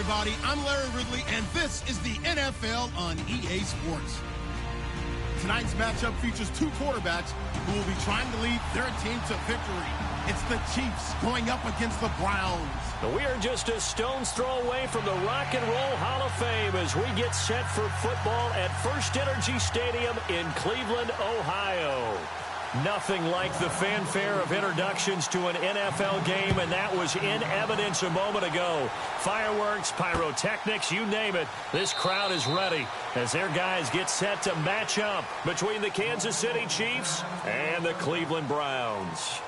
everybody. I'm Larry Ridley, and this is the NFL on EA Sports. Tonight's matchup features two quarterbacks who will be trying to lead their team to victory. It's the Chiefs going up against the Browns. We are just a stone's throw away from the Rock and Roll Hall of Fame as we get set for football at First Energy Stadium in Cleveland, Ohio. Nothing like the fanfare of introductions to an NFL game, and that was in evidence a moment ago. Fireworks, pyrotechnics, you name it. This crowd is ready as their guys get set to match up between the Kansas City Chiefs and the Cleveland Browns.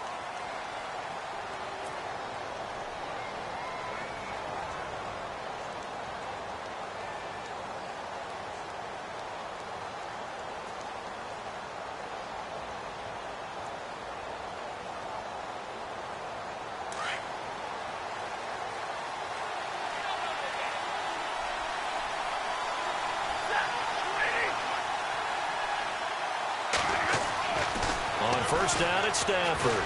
First down at Stafford.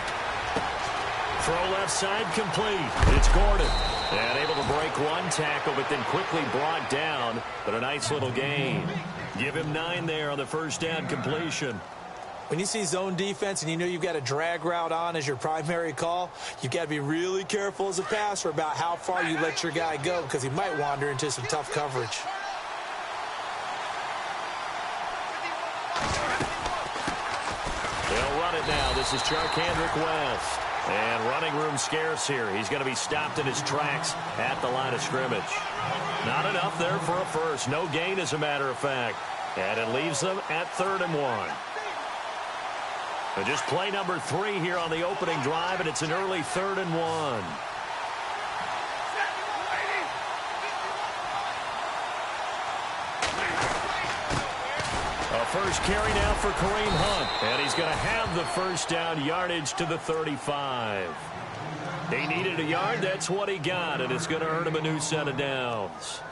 Throw left side complete. It's Gordon. And able to break one tackle, but then quickly brought down. But a nice little gain. Give him 9 there on the first down completion. When you see zone defense and you know you've got a drag route on as your primary call, you've got to be really careful as a passer about how far you let your guy go because he might wander into some tough coverage. They'll run it now. This is Charkandrick West. And running room scarce here. He's going to be stopped in his tracks at the line of scrimmage. Not enough there for a first. No gain, as a matter of fact. And it leaves them at 3rd and 1. And just play number 3 here on the opening drive, and it's an early 3rd and 1. First carry now for Kareem Hunt. And he's going to have the first down, yardage to the 35. He needed a yard. That's what he got. And it's going to earn him a new set of downs.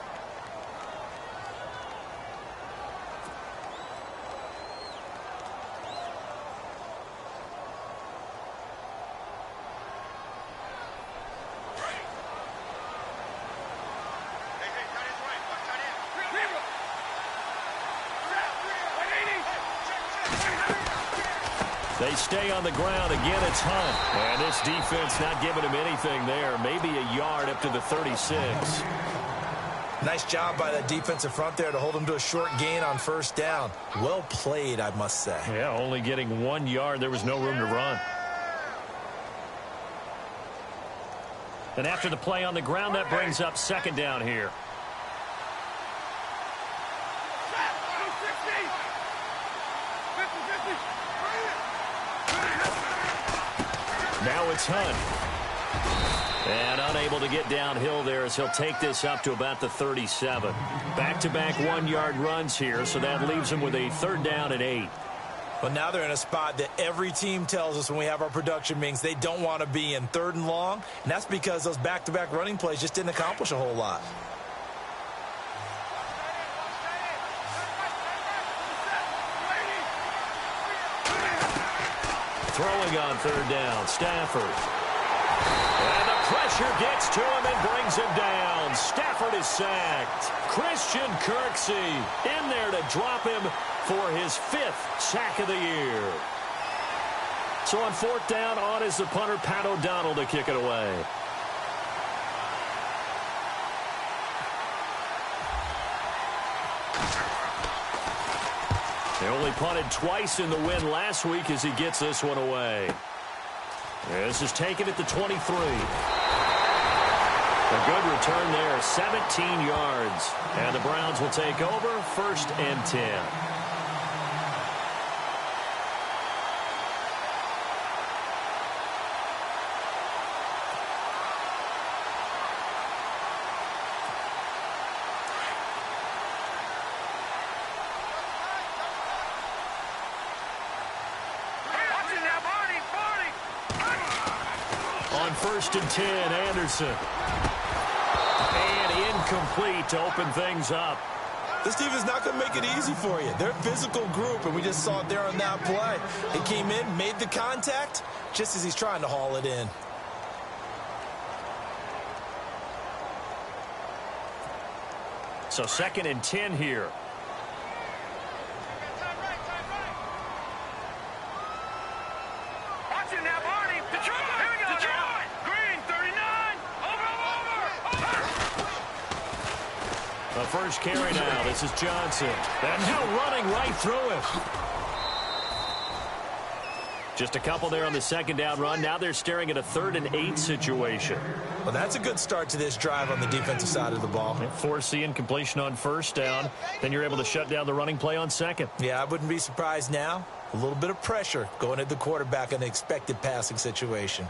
They stay on the ground. Again, it's Hunt. And this defense not giving him anything there. Maybe a yard up to the 36. Nice job by that defensive front there to hold him to a short gain on first down. Well played, I must say. Yeah, only getting 1 yard. There was no room to run. And after the play on the ground, that brings up 2nd down here. Now it's Hunt. And unable to get downhill there as he'll take this up to about the 37. Back-to-back 1-yard runs here, so that leaves him with a 3rd down and 8. Well, now they're in a spot that every team tells us when we have our production meetings they don't want to be in, 3rd and long. And that's because those back-to-back running plays just didn't accomplish a whole lot. Throwing on 3rd down, Stafford. And the pressure gets to him and brings him down. Stafford is sacked. Christian Kirksey in there to drop him for his 5th sack of the year. So on 4th down, on is the punter, Pat O'Donnell, to kick it away. They only punted twice in the win last week as he gets this one away. This is taken at the 23. A good return there, 17 yards. And the Browns will take over, 1st and 10. On 1st and 10, Anderson. And incomplete to open things up. This team is not going to make it easy for you. They're a physical group, and we just saw it there on that play. He came in, made the contact, just as he's trying to haul it in. So 2nd and 10 here. Watch it now, Barney. Detroit. Here we go. Detroit. Green, 39. Over. The first carry now. This is Johnson. And now running right through him. Just a couple there on the 2nd down run. Now they're staring at a 3rd and 8 situation. Well, that's a good start to this drive on the defensive side of the ball. Force the incompletion on 1st down. Then you're able to shut down the running play on 2nd. Yeah, I wouldn't be surprised now. A little bit of pressure going at the quarterback in an expected passing situation.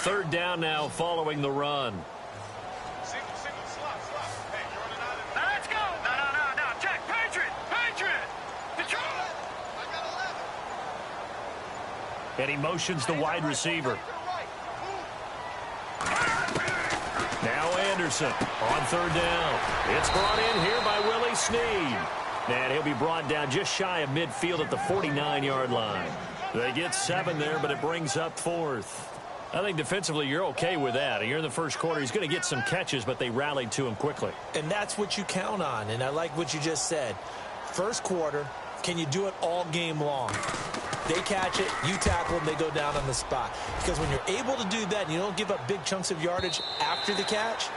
Third down now following the run. Single, slot. Hey, you're running out of... Let's go. No. Check. Patriot. Detroit. I got 11. And he motions the wide receiver. Now Anderson on 3rd down. It's brought in here by Willie Snead. And he'll be brought down just shy of midfield at the 49-yard line. They get 7 there, but it brings up 4th. I think defensively you're okay with that. Here in the first quarter, he's going to get some catches, but they rallied to him quickly. And that's what you count on, and I like what you just said. First quarter, can you do it all game long? They catch it, you tackle them, they go down on the spot. Because when you're able to do that and you don't give up big chunks of yardage after the catch,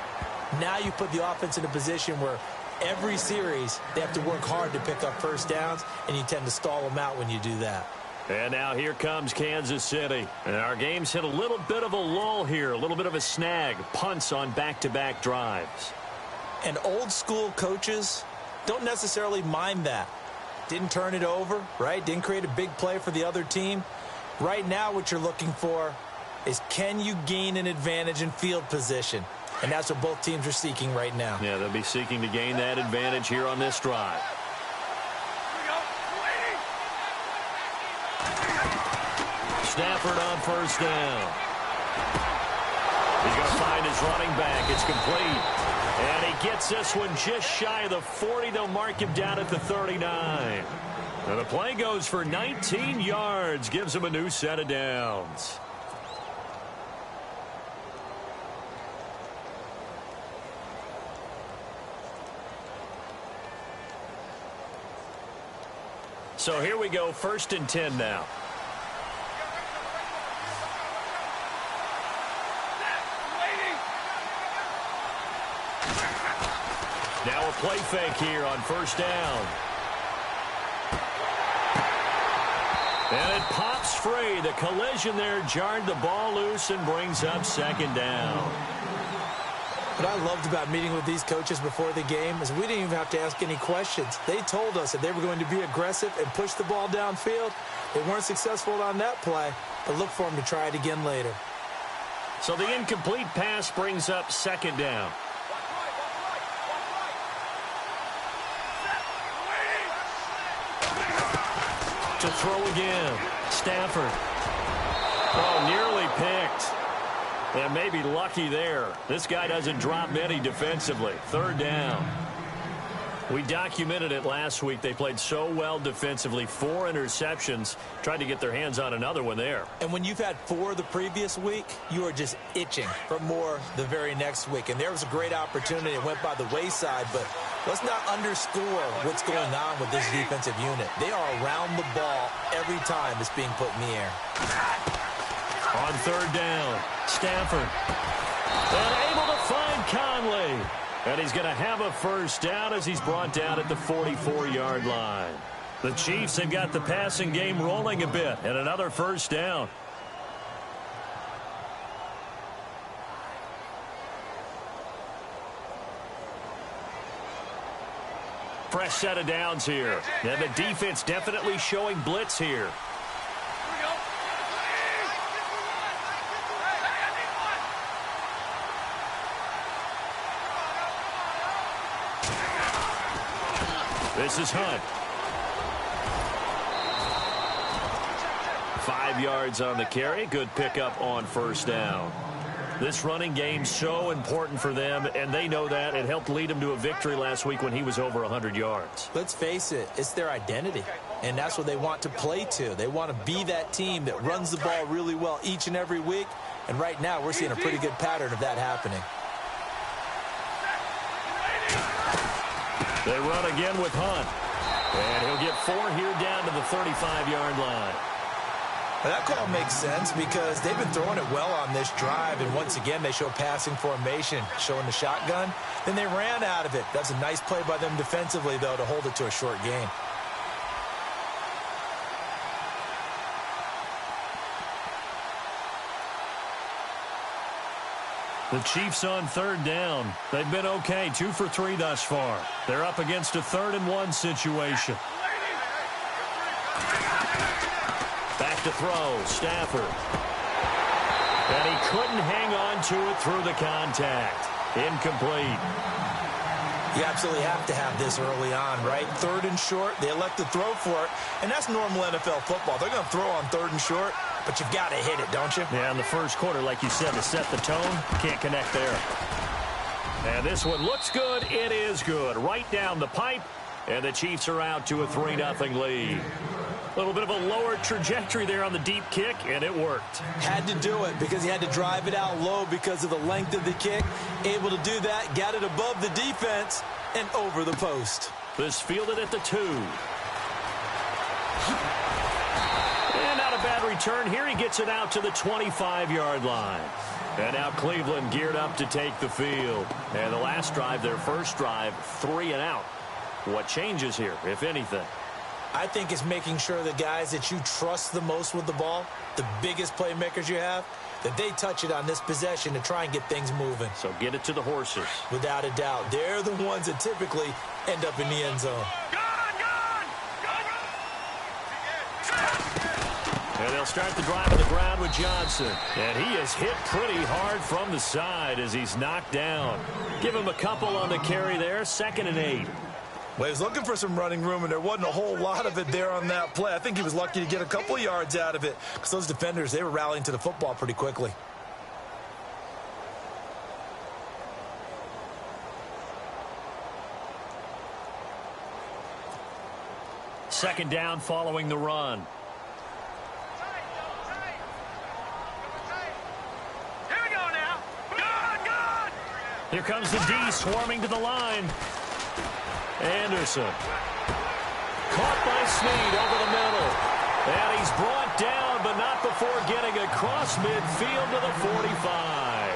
now you put the offense in a position where every series they have to work hard to pick up first downs, and you tend to stall them out when you do that. And now here comes Kansas City. And our game's hit a little bit of a lull here, a little bit of a snag. Punts on back-to-back drives. And old school coaches don't necessarily mind that. Didn't turn it over, right? Didn't create a big play for the other team. Right now what you're looking for is, can you gain an advantage in field position? And that's what both teams are seeking right now. Yeah, they'll be seeking to gain that advantage here on this drive. Stafford on 1st down. He's going to find his running back. It's complete. And he gets this one just shy of the 40. They'll mark him down at the 39. Now the play goes for 19 yards. Gives him a new set of downs. So here we go, 1st and 10 now. Now a play fake here on 1st down. And it pops free. The collision there jarred the ball loose and brings up 2nd down. What I loved about meeting with these coaches before the game is we didn't even have to ask any questions. They told us that they were going to be aggressive and push the ball downfield. They weren't successful on that play, but look for them to try it again later. So the incomplete pass brings up 2nd down. To throw again. Stafford. Oh, nearly picked. And maybe lucky there. This guy doesn't drop many defensively. 3rd down. We documented it last week. They played so well defensively. 4 interceptions. Tried to get their hands on another one there. And when you've had 4 the previous week, you are just itching for more the very next week. And there was a great opportunity. It went by the wayside, but let's not underscore what's going on with this defensive unit. They are around the ball every time it's being put in the air. On 3rd down, Stafford. And able to find Conley. And he's going to have a 1st down as he's brought down at the 44-yard line. The Chiefs have got the passing game rolling a bit. And another 1st down. Fresh set of downs here. And the defense definitely showing blitz here. This is Hunt. 5 yards on the carry. Good pickup on 1st down. This running game's so important for them, and they know that. It helped lead them to a victory last week when he was over 100 yards. Let's face it, it's their identity, and that's what they want to play to. They want to be that team that runs the ball really well each and every week, and right now we're seeing a pretty good pattern of that happening. They run again with Hunt, and he'll get 4 here down to the 35-yard line. That call makes sense because they've been throwing it well on this drive, and once again they show passing formation, showing the shotgun. Then they ran out of it. That's a nice play by them defensively, though, to hold it to a short gain. The Chiefs on 3rd down. They've been okay, 2 for 3 thus far. They're up against a 3rd-and-1 situation. Back to throw, Stafford. And he couldn't hang on to it through the contact. Incomplete. You absolutely have to have this early on, right? 3rd and short, they elect to throw for it, and that's normal NFL football. They're going to throw on 3rd and short, but you've got to hit it, don't you? Yeah, in the first quarter, like you said, to set the tone, can't connect there. And this one looks good. It is good. Right down the pipe, and the Chiefs are out to a 3-0 lead. A little bit of a lower trajectory there on the deep kick, and it worked. Had to do it because he had to drive it out low because of the length of the kick. Able to do that, got it above the defense and over the post. This fielded at the 2. And not a bad return here. He gets it out to the 25-yard line. And now Cleveland geared up to take the field. And the last drive, their first drive, 3 and out. What changes here, if anything? I think it's making sure the guys that you trust the most with the ball, the biggest playmakers you have, that they touch it on this possession to try and get things moving. So get it to the horses. Without a doubt. They're the ones that typically end up in the end zone. And they'll start the drive on the ground with Johnson. And he is hit pretty hard from the side as he's knocked down. Give him a couple on the carry there. 2nd and 8. Well, he was looking for some running room, and there wasn't a whole lot of it there on that play. I think he was lucky to get a couple yards out of it because those defenders, they were rallying to the football pretty quickly. Second down following the run. Here we go now. Good. Here comes the D swarming to the line. Anderson. Caught by Snead over the middle. And he's brought down, but not before getting across midfield to the 45.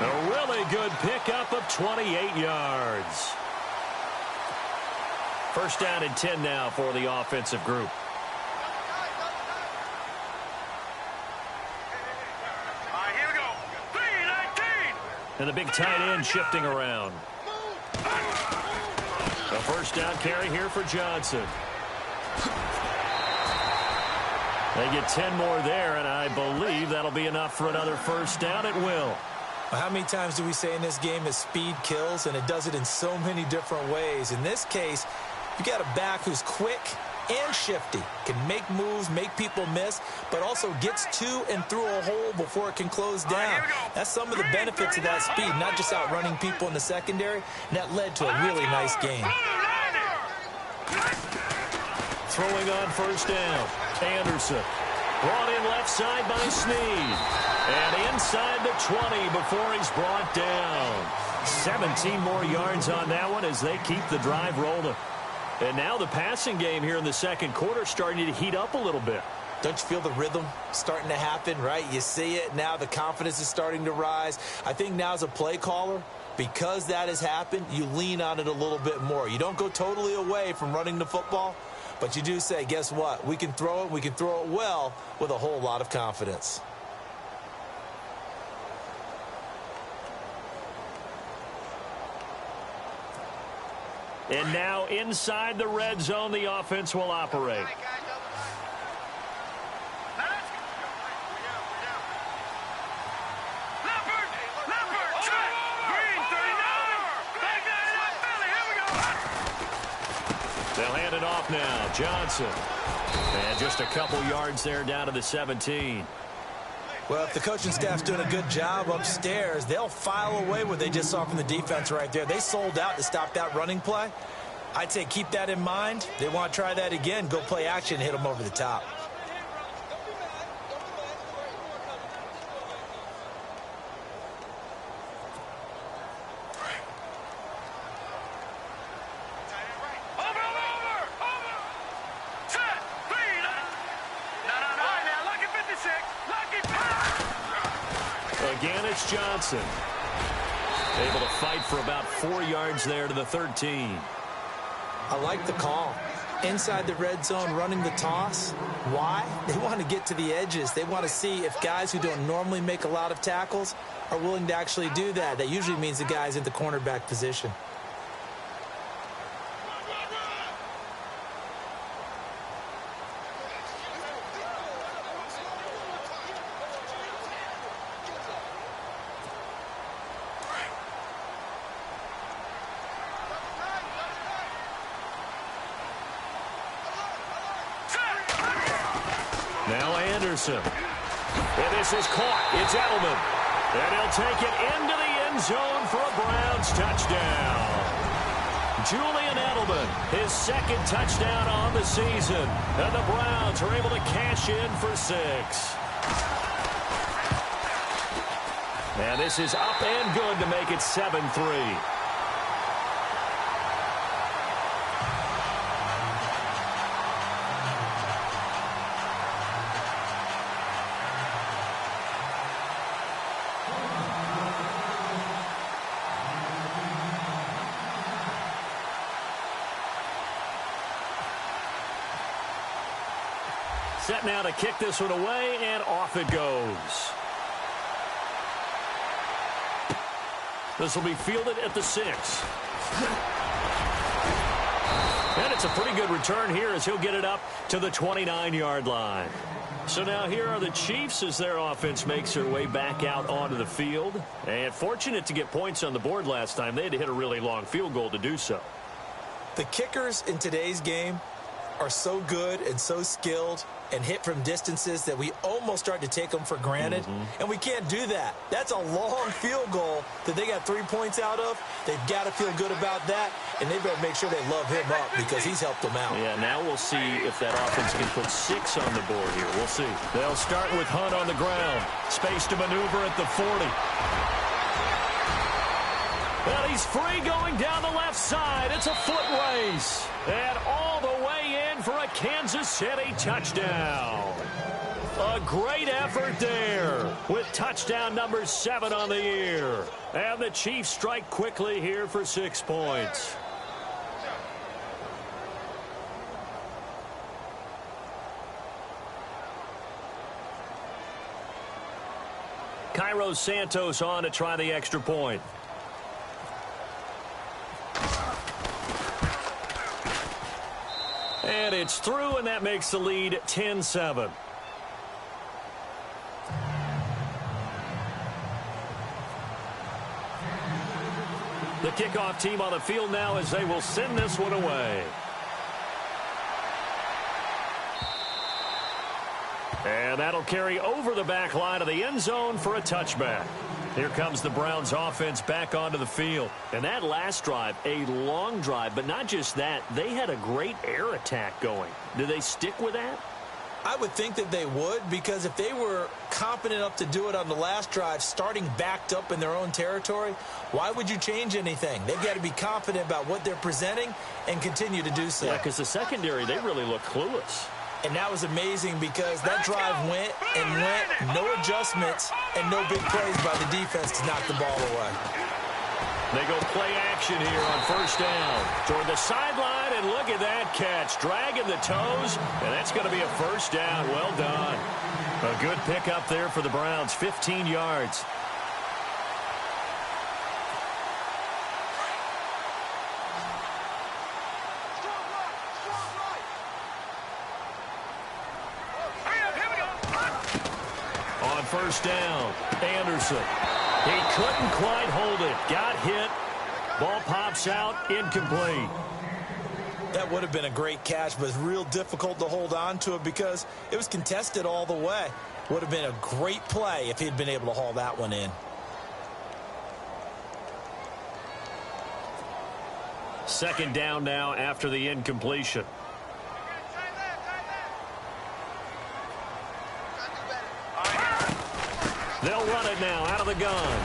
A really good pickup of 28 yards. First down and 10 now for the offensive group. All right, here we go. 3-19. And the big tight end shifting around. A first down carry here for Johnson. They get 10 more there, and I believe that'll be enough for another first down. It will. Well, how many times do we say in this game that speed kills, and it does it in so many different ways? In this case, you got a back who's quick and shifty, can make moves, make people miss, but also gets to and through a hole before it can close down. That's some of the benefits of that speed, not just outrunning people in the secondary, and that led to a really nice game. Throwing on first down, Anderson. Brought in left side by Snead. And inside the 20 before he's brought down. 17 more yards on that one as they keep the drive rolling. And now the passing game here in the second quarter starting to heat up a little bit. Don't you feel the rhythm starting to happen, right? You see it now. The confidence is starting to rise. I think now as a play caller, because that has happened, you lean on it a little bit more. You don't go totally away from running the football, but you do say, guess what? We can throw it. We can throw it well with a whole lot of confidence. And now inside the red zone, the offense will operate. They'll hand it off now. Johnson. And just a couple yards there down to the 17. Well, if the coaching staff's doing a good job upstairs, they'll file away what they just saw from the defense right there. They sold out to stop that running play. I'd say keep that in mind. They want to try that again. Go play action, hit them over the top. Again, it's Johnson. Able to fight for about 4 yards there to the 13. I like the call. Inside the red zone, running the toss. Why? They want to get to the edges. They want to see if guys who don't normally make a lot of tackles are willing to actually do that. That usually means the guy's in the cornerback position. Now Anderson. And this is caught. It's Edelman. And he'll take it into the end zone for a Browns touchdown. Julian Edelman, his second touchdown on the season. And the Browns are able to cash in for 6. And this is up and good to make it 7-3. Set now to kick this one away, and off it goes. This will be fielded at the 6. And it's a pretty good return here as he'll get it up to the 29-yard line. So now here are the Chiefs as their offense makes their way back out onto the field. And fortunate to get points on the board last time. They had to hit a really long field goal to do so. The kickers in today's game are so good and so skilled and hit from distances that we almost start to take them for granted. And we can't do that. That's a long field goal that they got 3 points out of. They've got to feel good about that, and they better make sure they love him up because he's helped them out. Yeah, now we'll see if that offense can put 6 on the board here. We'll see. They'll start with Hunt on the ground. Space to maneuver at the 40. Well, he's free going down the left side. It's a foot race. And all the way in for a Kansas City touchdown. A great effort there with touchdown number 7 on the year. And the Chiefs strike quickly here for 6 points. Cairo Santos on to try the extra point. And it's through, and that makes the lead 10-7. The kickoff team on the field now as they will send this one away. And that'll carry over the back line of the end zone for a touchback. Here comes the Browns offense back onto the field. And that last drive, a long drive, but not just that, they had a great air attack going. Do they stick with that? I would think that they would, because if they were confident enough to do it on the last drive, starting backed up in their own territory, why would you change anything? They've got to be confident about what they're presenting and continue to do so. Yeah, because the secondary, they really look clueless. And that was amazing because that drive went and went, no adjustments, and no big plays by the defense to knock the ball away. They go play action here on first down. Toward the sideline, and look at that catch. Dragging the toes, and that's going to be a first down. Well done. A good pickup there for the Browns, 15 yards. On first down, Anderson. He couldn't quite hold it. Got hit. Ball pops out, incomplete. That would have been a great catch, but it's real difficult to hold on to it because it was contested all the way. Would have been a great play if he'd been able to haul that one in. Second down now after the incompletion. They'll run it now out of the gun.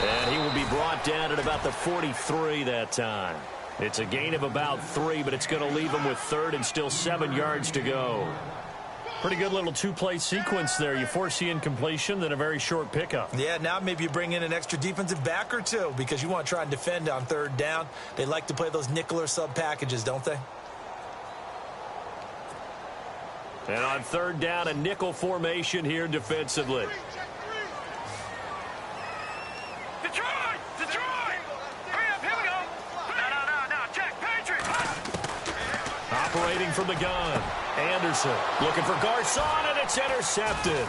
And he will be brought down at about the 43 that time. It's a gain of about 3, but it's going to leave him with third and still 7 yards to go. Pretty good little two-play sequence there. You force the incompletion, then a very short pickup. Yeah, now maybe you bring in an extra defensive back or two because you want to try and defend on third down. They like to play those nickel or sub packages, don't they? And on third down, a nickel formation here defensively. Operating from the gun. Anderson looking for Garcon, and it's intercepted.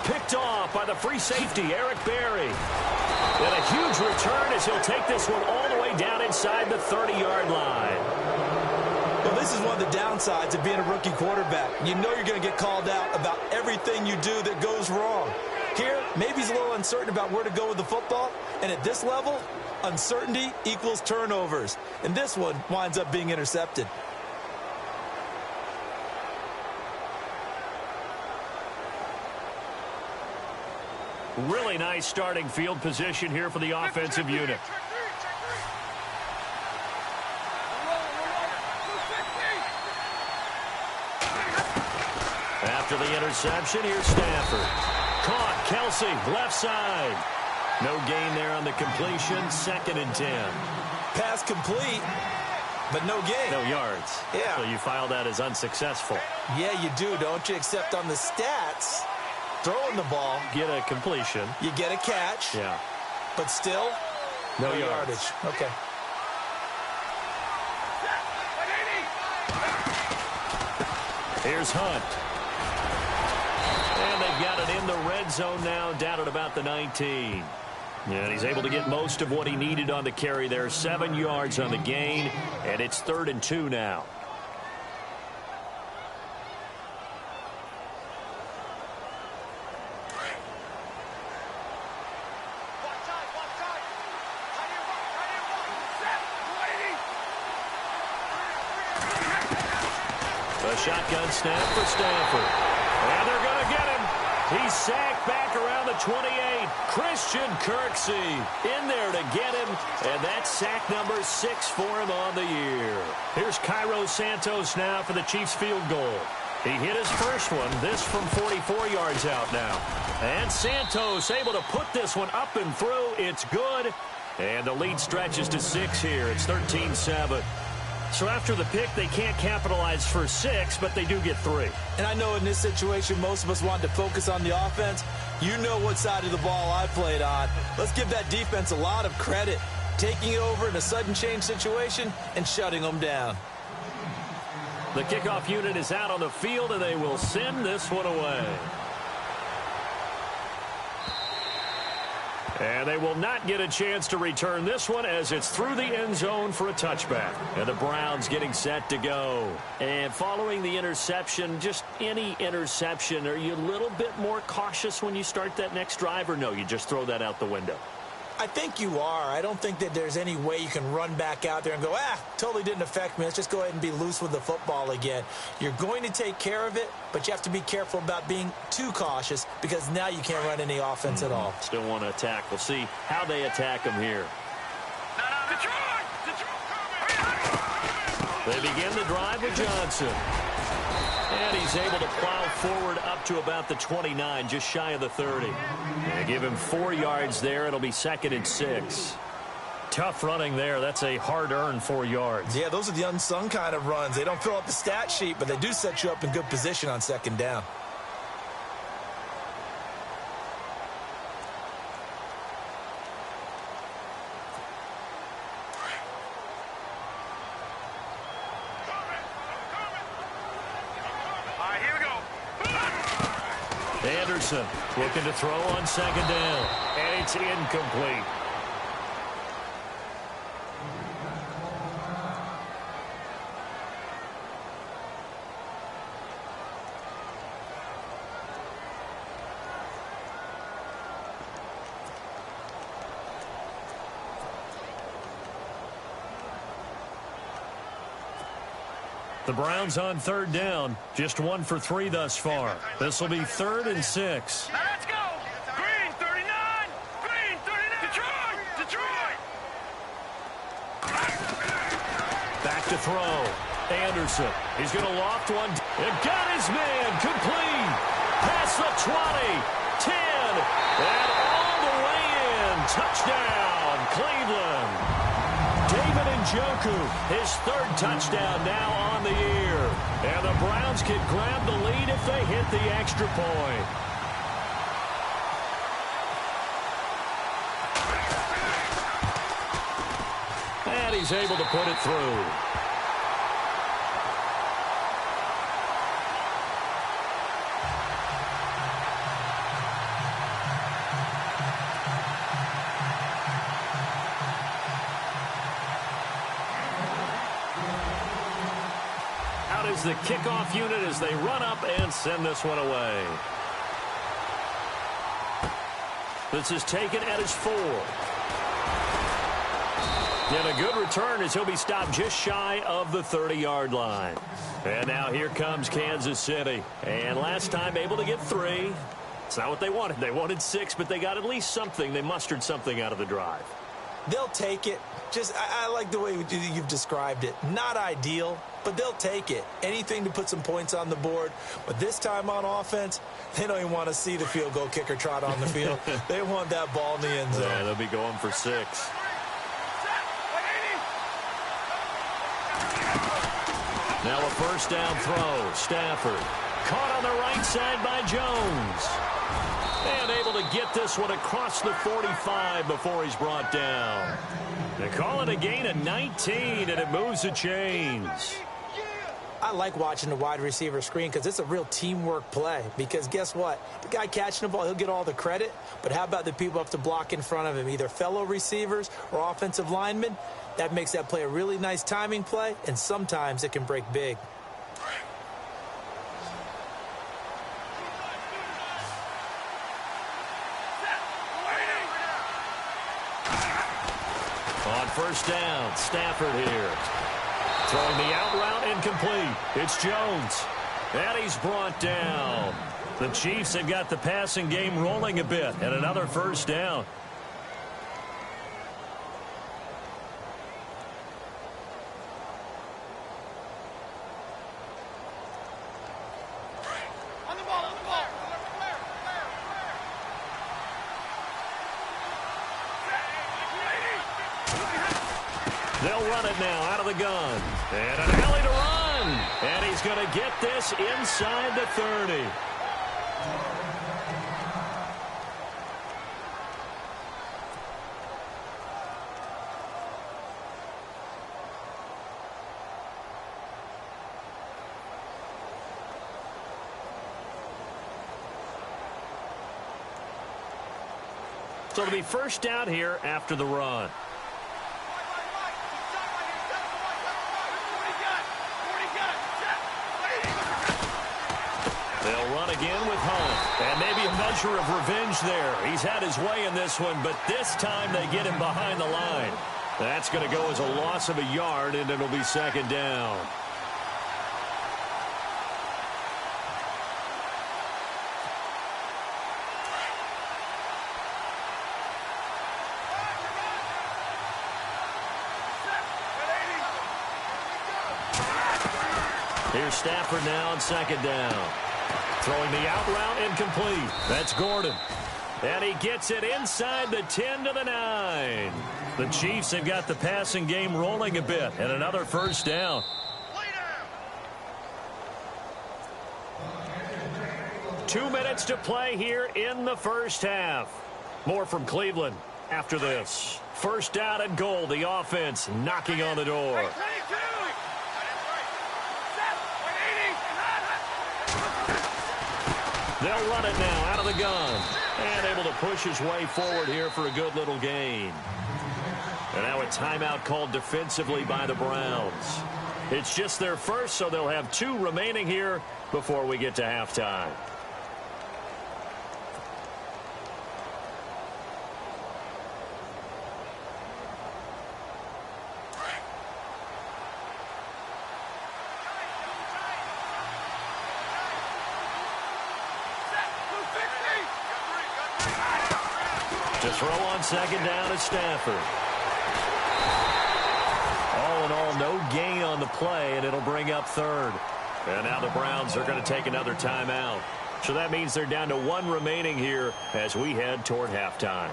Picked off by the free safety, Eric Berry. And a huge return as he'll take this one all the way down inside the 30-yard line. Well, this is one of the downsides of being a rookie quarterback. You know you're going to get called out about everything you do that goes wrong. Here, maybe he's a little uncertain about where to go with the football. And at this level, uncertainty equals turnovers. And this one winds up being intercepted. Really nice starting field position here for the offensive unit. After the interception, here's Stafford. Caught, Kelsey, left side. No gain there on the completion, 2nd and 10. Pass complete, but no gain. No yards. Yeah. So you file that as unsuccessful. Yeah, you do, don't you? Except on the stats, throwing the ball. Get a completion. You get a catch. Yeah. But still, no yardage. Okay. Here's Hunt. And they've got it in the red zone now, down at about the 19. And he's able to get most of what he needed on the carry there. 7 yards on the gain, and it's 3rd and 2 now. A shotgun snap for Stafford. And they're going to get him. He's sacked back around the 28. Christian Kirksey in there to get him. And that's sack number 6 for him on the year. Here's Cairo Santos now for the Chiefs field goal. He hit his first one. This from 44 yards out now. And Santos able to put this one up and through. It's good. And the lead stretches to 6 here. It's 13-7. So after the pick, they can't capitalize for 6, but they do get 3. And I know in this situation, most of us want to focus on the offense. You know what side of the ball I played on. Let's give that defense a lot of credit, taking it over in a sudden change situation and shutting them down. The kickoff unit is out on the field, and they will send this one away. And they will not get a chance to return this one as it's through the end zone for a touchback. And the Browns getting set to go. And following the interception, just any interception, are you a little bit more cautious when you start that next drive, or no, you just throw that out the window? I think you are. I don't think that there's any way you can run back out there and go, totally didn't affect me. Let's just go ahead and be loose with the football again. You're going to take care of it, but you have to be careful about being too cautious because now you can't run any offense at all. Still want to attack. We'll see how they attack him here. They begin the drive with Johnson. And he's able to plow forward up to about the 29, just shy of the 30. And give him 4 yards there. It'll be 2nd and 6. Tough running there. That's a hard-earned 4 yards. Yeah, those are the unsung kind of runs. They don't fill up the stat sheet, but they do set you up in good position on 2nd down. Anderson looking to throw on 2nd down, and it's incomplete. The Browns on third down. Just 1 for 3 thus far. This will be 3rd and 6. Now let's go. Green 39. Green 39. Detroit. Back to throw. Anderson. He's going to loft one. And got his man. Complete. Past the 20. 10. And all the way in. Touchdown, Cleveland. David Njoku, his 3rd touchdown now on the year. And the Browns can grab the lead if they hit the extra point. And he's able to put it through. Is the kickoff unit as they run up and send this one away. This is taken at his 4. And a good return as he'll be stopped just shy of the 30-yard line. And now here comes Kansas City. And last time able to get 3. It's not what they wanted. They wanted 6, but they got at least something. They mustered something out of the drive. They'll take it. I like the way you've described it. Not ideal, but they'll take it. Anything to put some points on the board. But this time on offense, they don't even want to see the field goal kicker trot on the field. They want that ball in the end zone. Yeah, they'll be going for 6. Now a first down throw. Stafford caught on the right side by Jones. And able to get this one across the 45 before he's brought down. They call it a gain of 19, and it moves the chains. I like watching the wide receiver screen because it's a real teamwork play. Because guess what? The guy catching the ball, he'll get all the credit. But how about the people up to block in front of him, either fellow receivers or offensive linemen? That makes that play a really nice timing play, and sometimes it can break big. On first down, Stafford here. Throwing the out route incomplete. It's Jones. And he's brought down. The Chiefs have got the passing game rolling a bit. And another first down. They'll run it now out of the gun. And an alley to run. And he's going to get this inside the 30. So it'll be first down here after the run. They'll run again with Hunt. And maybe a measure of revenge there. He's had his way in this one, but this time they get him behind the line. That's going to go as a loss of a yard, and it'll be second down. Here's Stafford now on second down. Throwing the out route incomplete. That's Gordon. And he gets it inside the 10 to the 9. The Chiefs have got the passing game rolling a bit. And another first down. 2 minutes to play here in the first half. More from Cleveland after this. First down and goal. The offense knocking on the door. They'll run it now out of the gun. And able to push his way forward here for a good little gain. And now a timeout called defensively by the Browns. It's just their first, so they'll have 2 remaining here before we get to halftime. To throw on second down is Stafford. All in all, no gain on the play, and it'll bring up third. And now the Browns are going to take another timeout. So that means they're down to one remaining here as we head toward halftime.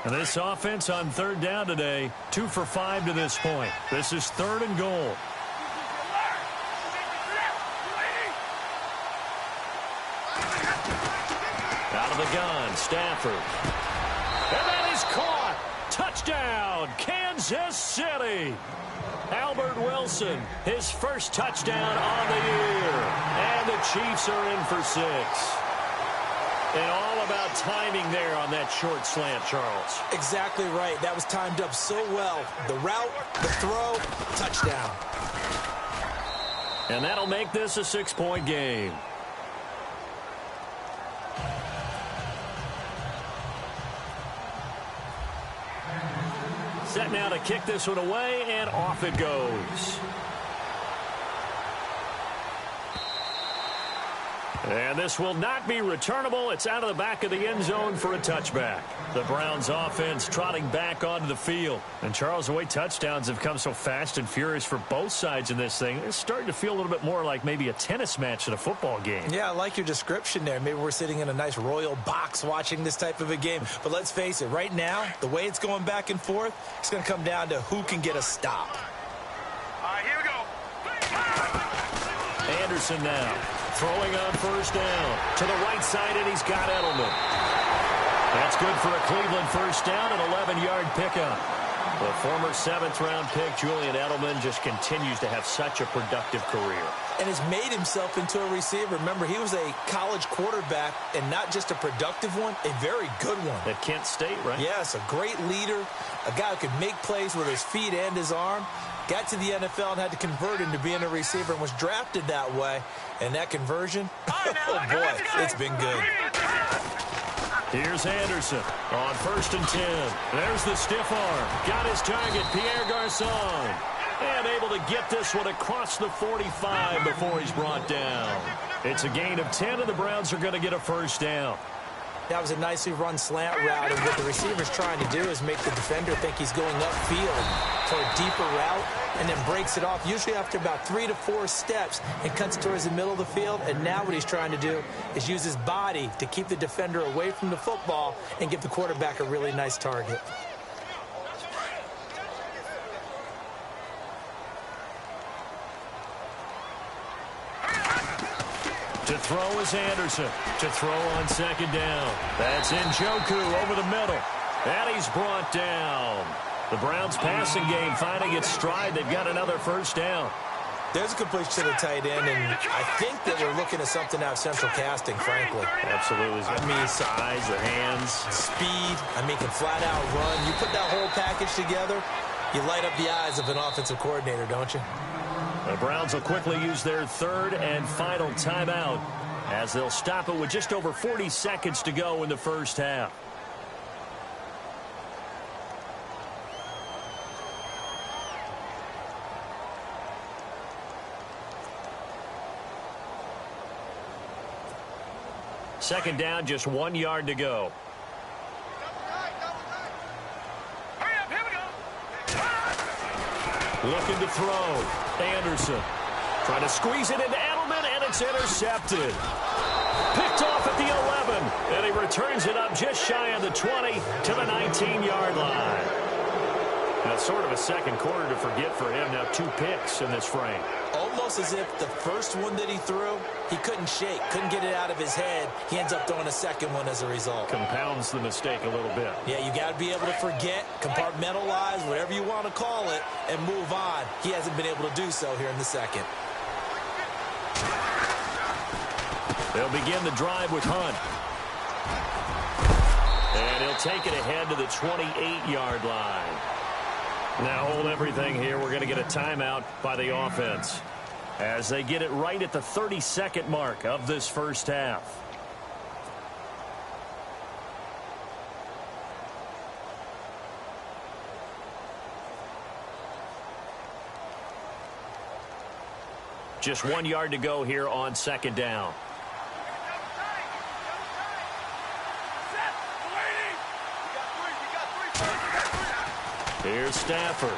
And this offense on third down today, 2 for 5 to this point. This is 3rd and goal. Out of the gun, Stafford. And that is caught. Touchdown, Kansas City. Albert Wilson, his first touchdown on the year. And the Chiefs are in for 6. And all about timing there on that short slant, Charles. Exactly right. That was timed up so well. The route, the throw, touchdown. And that'll make this a 6-point game. Set now to kick this one away, and off it goes. And this will not be returnable. It's out of the back of the end zone for a touchback. The Browns offense trotting back onto the field. And Charles, the way touchdowns have come so fast and furious for both sides in this thing, it's starting to feel a little bit more like maybe a tennis match than a football game. Yeah, I like your description there. Maybe we're sitting in a nice royal box watching this type of a game. But let's face it, right now, the way it's going back and forth, it's going to come down to who can get a stop. All right, here we go. Anderson now. Throwing on first down. To the right side, and he's got Edelman. That's good for a Cleveland first down, an 11-yard pickup. The former 7th-round pick, Julian Edelman, just continues to have such a productive career. And has made himself into a receiver. Remember, he was a college quarterback, and not just a productive one, a very good one. At Kent State, right? Yes, a great leader, a guy who could make plays with his feet and his arm. Got to the NFL and had to convert into being a receiver and was drafted that way. And that conversion, oh boy, it's been good. Here's Anderson on 1st and 10. There's the stiff arm. Got his target, Pierre Garçon. And able to get this one across the 45 before he's brought down. It's a gain of 10, and the Browns are going to get a first down. That was a nicely run slant route, and what the receiver's trying to do is make the defender think he's going upfield for a deeper route, and then breaks it off, usually after about 3 to 4 steps, and cuts towards the middle of the field. And now what he's trying to do is use his body to keep the defender away from the football and give the quarterback a really nice target. To throw is Anderson. To throw on second down. That's Njoku over the middle. And he's brought down. The Browns passing game finding its stride. They've got another first down. There's a completion to the tight end, and I think that we're looking at something out of central casting, frankly. Absolutely. I mean, size, the hands. Speed. I mean, can flat out run. You put that whole package together, you light up the eyes of an offensive coordinator, don't you? The Browns will quickly use their 3rd and final timeout as they'll stop it with just over 40 seconds to go in the first half. Second down, just 1 yard to go. Looking to throw. Anderson trying to squeeze it into Edelman, and it's intercepted. Picked off at the 11, and he returns it up just shy of the 20 to the 19-yard line. That's sort of a second quarter to forget for him. Now 2 picks in this frame. Almost as if the first one that he threw, he couldn't shake, couldn't get it out of his head. He ends up throwing a second one as a result. Compounds the mistake a little bit. Yeah, you got to be able to forget, compartmentalize, whatever you want to call it, and move on. He hasn't been able to do so here in the second. They'll begin the drive with Hunt. And he'll take it ahead to the 28-yard line. Now hold everything here. We're going to get a timeout by the offense as they get it right at the 30-second mark of this first half. Just 1 yard to go here on second down. Here's Stafford.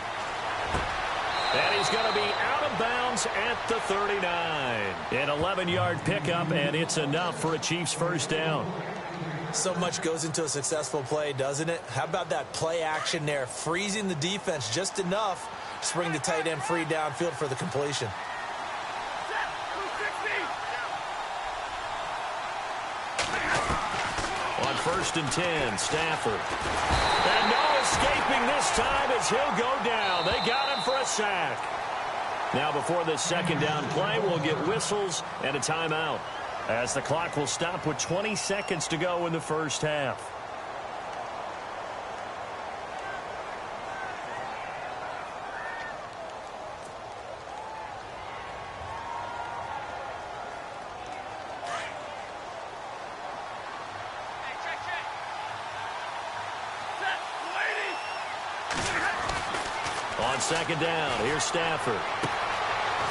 And he's going to be out of bounds at the 39. An 11-yard pickup, and it's enough for a Chiefs first down. So much goes into a successful play, doesn't it? How about that play action there? Freezing the defense just enough to bring the tight end free downfield for the completion. On 1st and 10, Stafford. And no escaping this time as he'll go down. They got him for a sack. Now before this second down play, we'll get whistles and a timeout, as the clock will stop with 20 seconds to go in the first half. On second down, here's Stafford.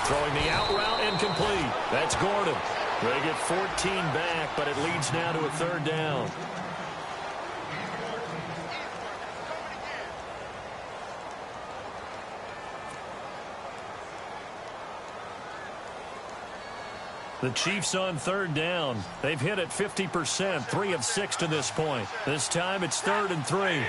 Throwing the out route incomplete. That's Gordon. They get 14 back, but it leads now to a third down. The Chiefs on third down. They've hit it 50%, 3 of 6 to this point. This time it's 3rd and 3.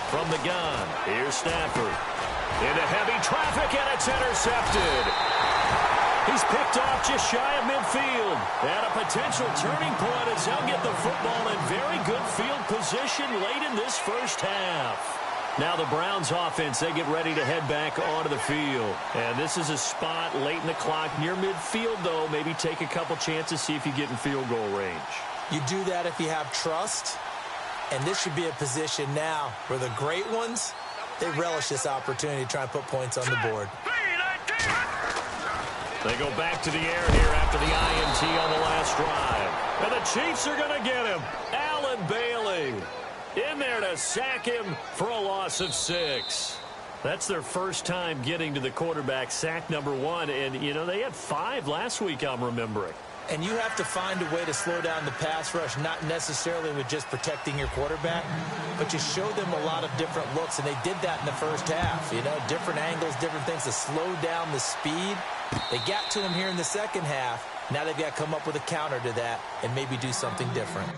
From the gun, here's Stafford. Into heavy traffic, and it's intercepted. He's picked off just shy of midfield. And a potential turning point as he'll get the football in very good field position late in this first half. Now the Browns offense, they get ready to head back onto the field. And this is a spot late in the clock near midfield, though. Maybe take a couple chances, see if you get in field goal range. You do that if you have trust. And this should be a position now where the great ones, they relish this opportunity to try and put points on the board. They go back to the air here after the INT on the last drive. And the Chiefs are going to get him. Allen Bailey in there to sack him for a loss of 6. That's their first time getting to the quarterback, sack number 1. And, you know, they had 5 last week, I'm remembering. And you have to find a way to slow down the pass rush, not necessarily with just protecting your quarterback, but you show them a lot of different looks, and they did that in the first half. You know, different angles, different things to slow down the speed. They got to him here in the second half. Now they've got to come up with a counter to that and maybe do something different.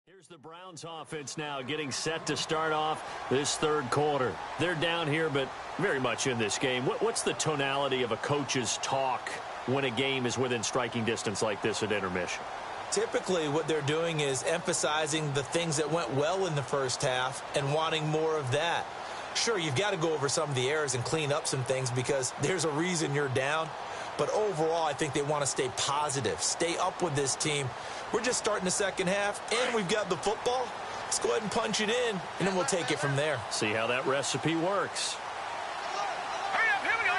Here's the Browns offense now getting set to start off this third quarter. They're down here, but very much in this game. What's the tonality of a coach's talk when a game is within striking distance like this at intermission? Typically, what they're doing is emphasizing the things that went well in the first half and wanting more of that. Sure, you've got to go over some of the errors and clean up some things because there's a reason you're down. But overall, I think they want to stay positive, stay up with this team. We're just starting the second half, and we've got the football. Let's go ahead and punch it in, and then we'll take it from there. See how that recipe works. Hurry up, here we go.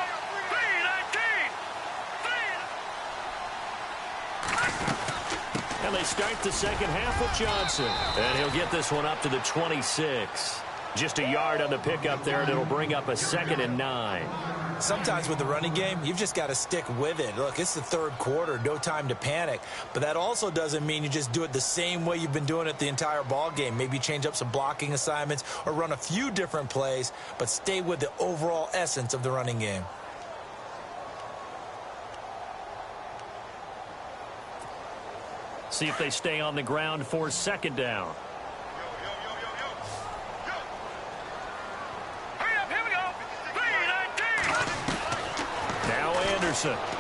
3-19. And they start the second half with Johnson. And he'll get this one up to the 26. Just a yard on the pickup there, and it'll bring up a 2nd and 9. Sometimes with the running game, you've just got to stick with it. Look, it's the third quarter, no time to panic. But that also doesn't mean you just do it the same way you've been doing it the entire ball game. Maybe change up some blocking assignments or run a few different plays, but stay with the overall essence of the running game. See if they stay on the ground for second down.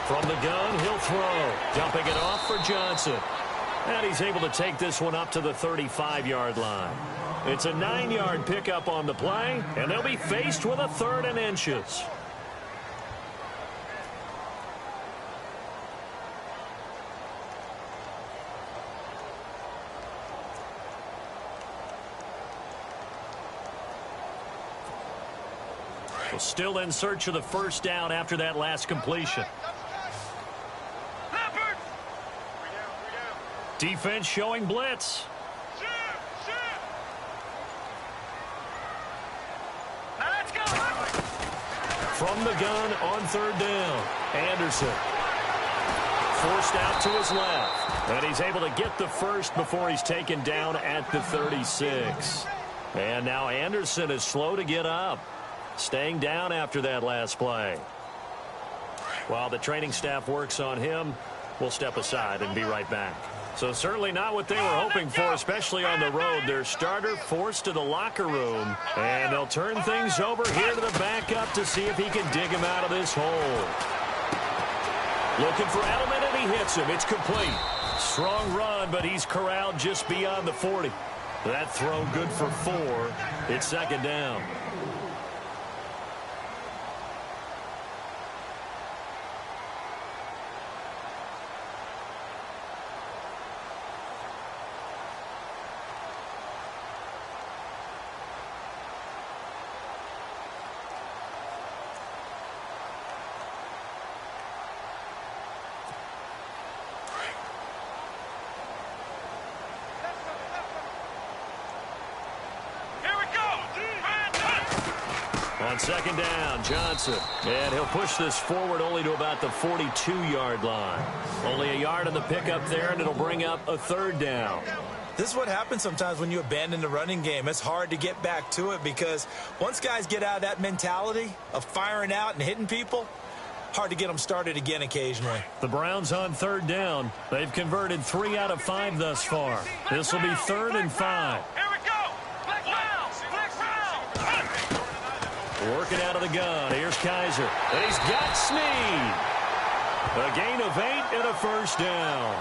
From the gun, he'll throw. Dumping it off for Johnson. And he's able to take this one up to the 35-yard line. It's a 9-yard pickup on the play, and they'll be faced with a 3rd and inches. Well, still in search of the first down after that last completion. Defense showing blitz. From the gun on 3rd down, Anderson forced out to his left, and he's able to get the first before he's taken down at the 36. And now Anderson is slow to get up, staying down after that last play. While the training staff works on him, we'll step aside and be right back. So certainly not what they were hoping for, especially on the road. Their starter forced to the locker room, and they'll turn things over here to the backup to see if he can dig him out of this hole. Looking for Edelman, and he hits him. It's complete. Strong run, but he's corralled just beyond the 40. That throw good for 4. It's 2nd down. On 2nd down, Johnson. And he'll push this forward only to about the 42-yard line. Only a yard on the pickup there, and it'll bring up a 3rd down. This is what happens sometimes when you abandon the running game. It's hard to get back to it because once guys get out of that mentality of firing out and hitting people, hard to get them started again occasionally. The Browns on 3rd down. They've converted 3 out of 5 thus far. This will be 3rd and 5. Working out of the gun. Here's Kaiser. And he's got Snead. A gain of 8 and a 1st down.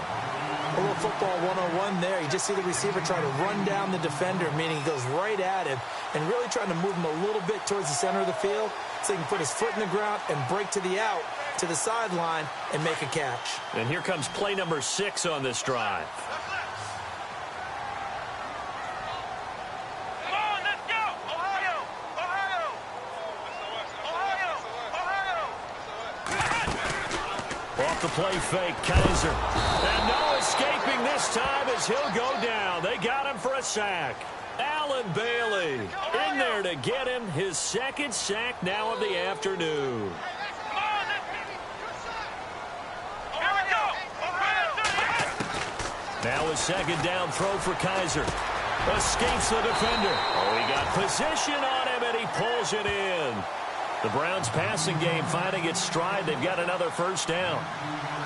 A little football 101 there. You just see the receiver try to run down the defender, meaning he goes right at him and really trying to move him a little bit towards the center of the field so he can put his foot in the ground and break to the out, to the sideline, and make a catch. And here comes play number 6 on this drive. Off the play fake, Kaiser. And no escaping this time as he'll go down. They got him for a sack. Allen Bailey in there to get him his 2nd sack now of the afternoon. Now a 2nd down throw for Kaiser. Escapes the defender. Oh, he got position on him, and he pulls it in. The Browns' passing game finding its stride. They've got another 1st down.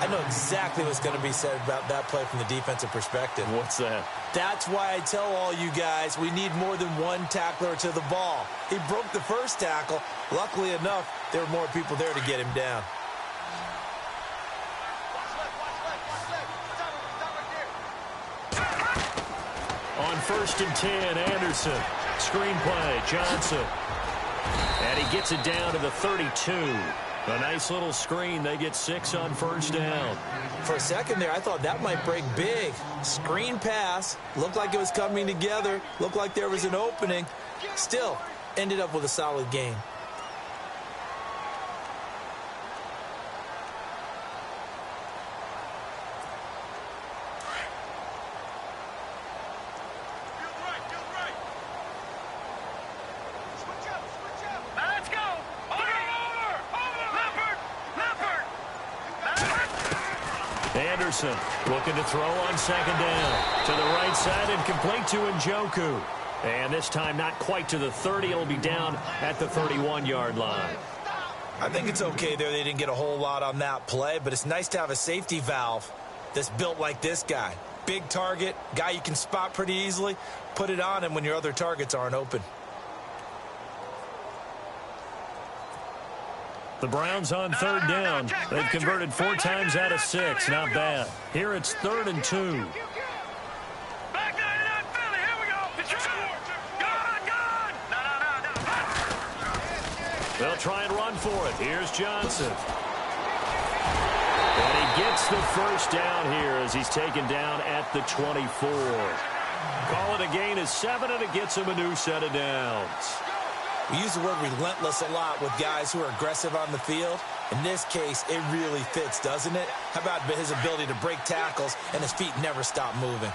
I know exactly what's going to be said about that play from the defensive perspective. What's that? That's why I tell all you guys we need more than one tackler to the ball. He broke the first tackle. Luckily enough, there were more people there to get him down. On 1st and 10, Anderson. Screen play, Johnson. And he gets it down to the 32. A nice little screen. They get 6 on 1st down. For a second there, I thought that might break big. Screen pass. Looked like it was coming together. Looked like there was an opening. Still, ended up with a solid game. Anderson looking to throw on 2nd down. To the right side and complete to Njoku. And this time not quite to the 30. It'll be down at the 31-yard line. I think it's okay there. They didn't get a whole lot on that play, but it's nice to have a safety valve that's built like this guy. Big target, guy you can spot pretty easily. Put it on him when your other targets aren't open. The Browns on 3rd down. They've converted 4 times out of 6. Not bad. Here it's 3rd and 2. They'll try and run for it. Here's Johnson. And he gets the first down here as he's taken down at the 24. Call it a gain of 7, and it gets him a new set of downs. We use the word relentless a lot with guys who are aggressive on the field. In this case, it really fits, doesn't it? How about his ability to break tackles and his feet never stop moving?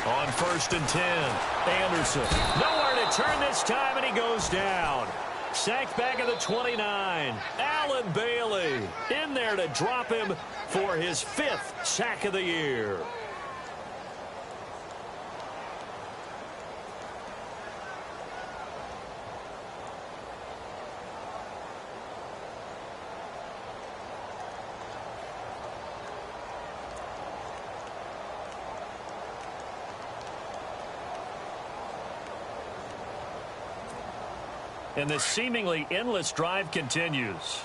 On 1st and 10, Anderson. Nowhere to turn this time, and he goes down. Sacked back at the 29. Allen Bailey in there to drop him for his 5th sack of the year. And this seemingly endless drive continues.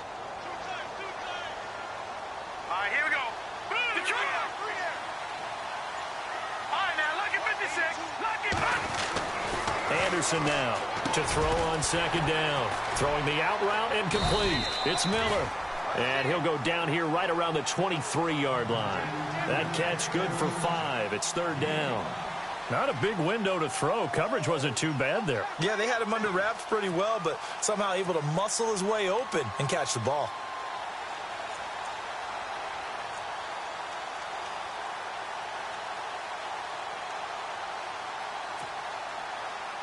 All right, here we go. Detroit! All right, now, lucky 56. Lucky 50. Anderson now to throw on 2nd down. Throwing the out route incomplete. It's Miller. And he'll go down here right around the 23-yard line. That catch good for 5. It's 3rd down. Not a big window to throw. Coverage wasn't too bad there. Yeah, they had him under wraps pretty well, but somehow able to muscle his way open and catch the ball.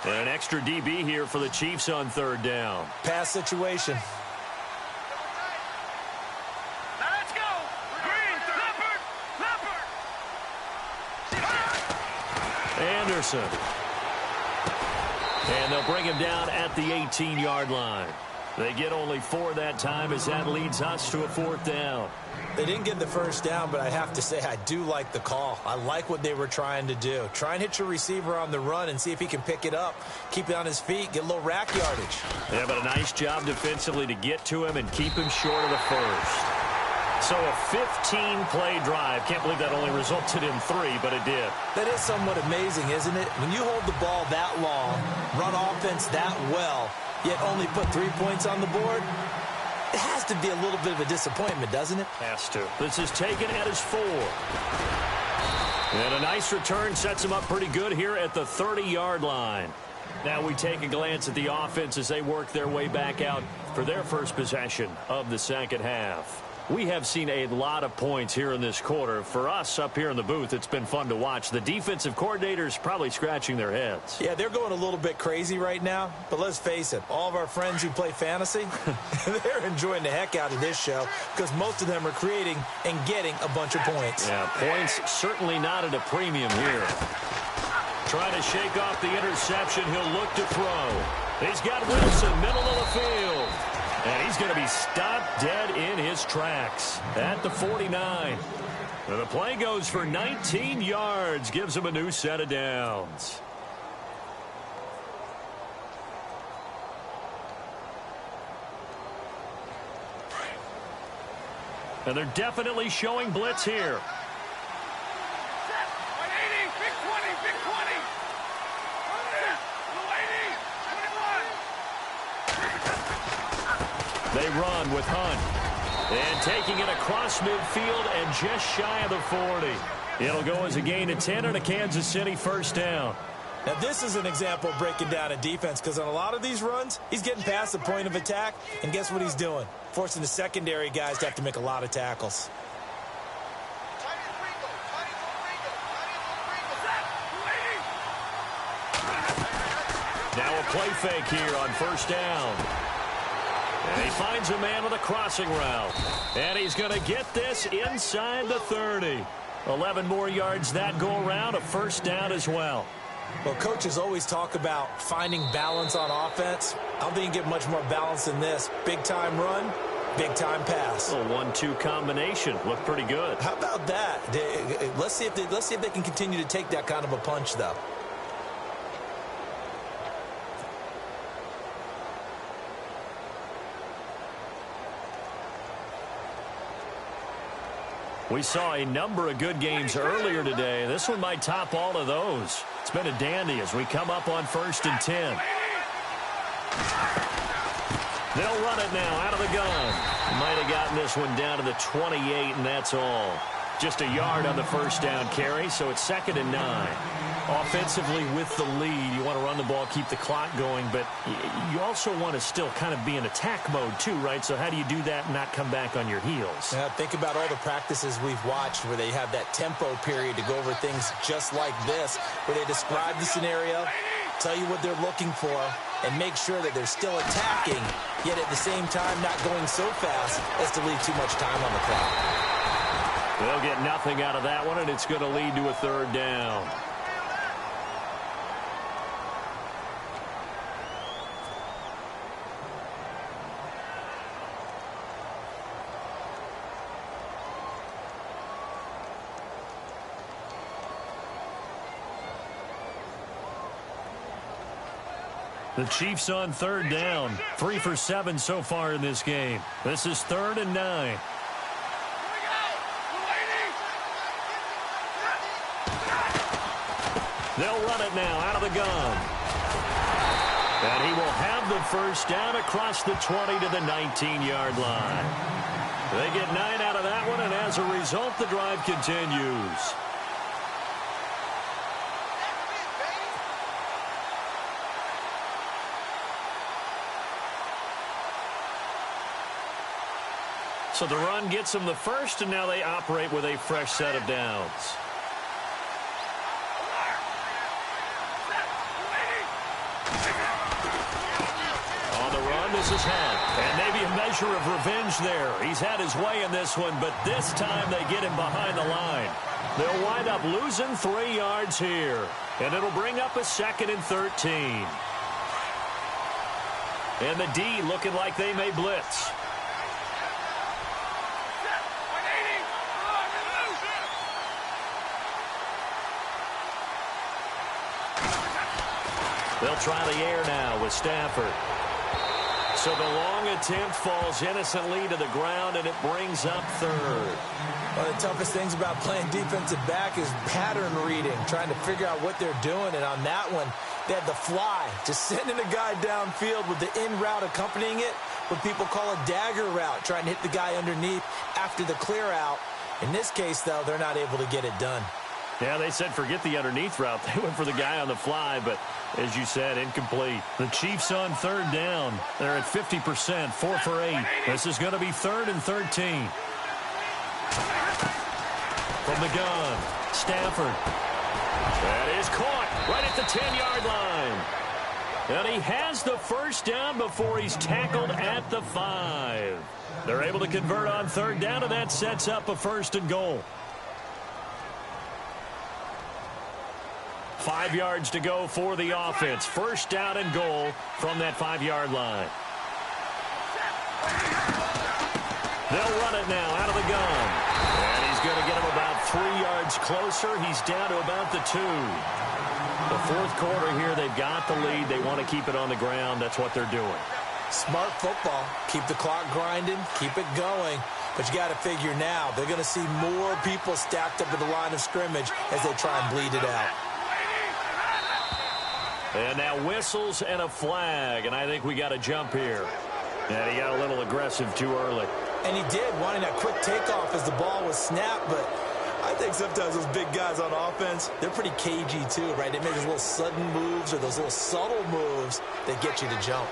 And an extra DB here for the Chiefs on 3rd down. Pass situation. Let's go. Green, Leopard. Anderson. And they'll bring him down at the 18-yard line. They get only 4 that time as that leads us to a 4th down. They didn't get the first down, but I have to say I do like the call. I like what they were trying to do. Try and hit your receiver on the run and see if he can pick it up. Keep it on his feet, get a little rack yardage. Yeah, but a nice job defensively to get to him and keep him short of the first. So a 15-play drive. Can't believe that only resulted in 3, but it did. That is somewhat amazing, isn't it? When you hold the ball that long, run offense that well, yet only put 3 points on the board, it has to be a little bit of a disappointment, doesn't it? Has to. This is taken at his 4. And a nice return sets him up pretty good here at the 30-yard line. Now we take a glance at the offense as they work their way back out for their first possession of the second half. We have seen a lot of points here in this quarter. For us up here in the booth, it's been fun to watch. The defensive coordinators probably scratching their heads. Yeah, they're going a little bit crazy right now. But let's face it, all of our friends who play fantasy, they're enjoying the heck out of this show because most of them are creating and getting a bunch of points. Yeah, points certainly not at a premium here. Trying to shake off the interception. He'll look to throw. He's got Wilson, middle of the field. And he's going to be stopped dead in his tracks at the 49. And the play goes for 19 yards, gives him a new set of downs. And they're definitely showing blitz here. They run with Hunt. And taking it across midfield and just shy of the 40. It'll go as a gain of 10 and a Kansas City first down. Now, this is an example of breaking down a defense because on a lot of these runs, he's getting past the point of attack, and guess what he's doing? Forcing the secondary guys to have to make a lot of tackles. Now a play fake here on first down. And he finds a man with a crossing route. And he's going to get this inside the 30. 11 more yards that go around, a first down as well. Well, coaches always talk about finding balance on offense. I don't think you can get much more balance than this. Big-time run, big-time pass. A 1-2 combination. Looked pretty good. How about that? Let's see if they can continue to take that kind of a punch, though. We saw a number of good games earlier today. This one might top all of those. It's been a dandy as we come up on 1st and 10. They'll run it now out of the gun. Might have gotten this one down to the 28, and that's all. Just a yard on the first down carry, so it's 2nd and 9. Offensively with the lead, you want to run the ball, keep the clock going, but you also want to still kind of be in attack mode too, right? So how do you do that and not come back on your heels? Yeah, think about all the practices we've watched where they have that tempo period to go over things just like this, where they describe the scenario, tell you what they're looking for, and make sure that they're still attacking, yet at the same time not going so fast as to leave too much time on the clock. They'll get nothing out of that one, and it's going to lead to a 3rd down. The Chiefs on 3rd down. 3 for 7 so far in this game. This is 3rd and 9. They'll run it now out of the gun. And he will have the first down across the 20 to the 19-yard line. They get 9 out of that one, and as a result, the drive continues. So the run gets them the first, and now they operate with a fresh set of downs. On the run, this is Hunt. And maybe a measure of revenge there. He's had his way in this one, but this time they get him behind the line. They'll wind up losing 3 yards here. And it'll bring up a 2nd and 13. And the D looking like they may blitz. They'll try the air now with Stafford. So the long attempt falls innocently to the ground, and it brings up 3rd. One of the toughest things about playing defensive back is pattern reading, trying to figure out what they're doing. And on that one, they had the fly, just sending a guy downfield with the in route accompanying it, what people call a dagger route, trying to hit the guy underneath after the clear out. In this case, though, they're not able to get it done. Yeah, they said forget the underneath route. They went for the guy on the fly, but as you said, incomplete. The Chiefs on 3rd down. They're at 50%, 4 for 8. This is going to be 3rd and 13. From the gun, Stafford. That is caught right at the 10-yard line. And he has the first down before he's tackled at the 5. They're able to convert on 3rd down, and that sets up a 1st and goal. 5 yards to go for the offense. 1st down and goal from that 5-yard line. They'll run it now out of the gun. And he's going to get him about 3 yards closer. He's down to about the 2. The 4th quarter here, they've got the lead. They want to keep it on the ground. That's what they're doing. Smart football. Keep the clock grinding. Keep it going. But you got to figure now, they're going to see more people stacked up at the line of scrimmage as they try and bleed it out. And now whistles and a flag, and I think we got a jump here. And he got a little aggressive too early. And he did, wanting that quick takeoff as the ball was snapped, but I think sometimes those big guys on offense, they're pretty cagey too, right? They make those little sudden moves or those little subtle moves that get you to jump.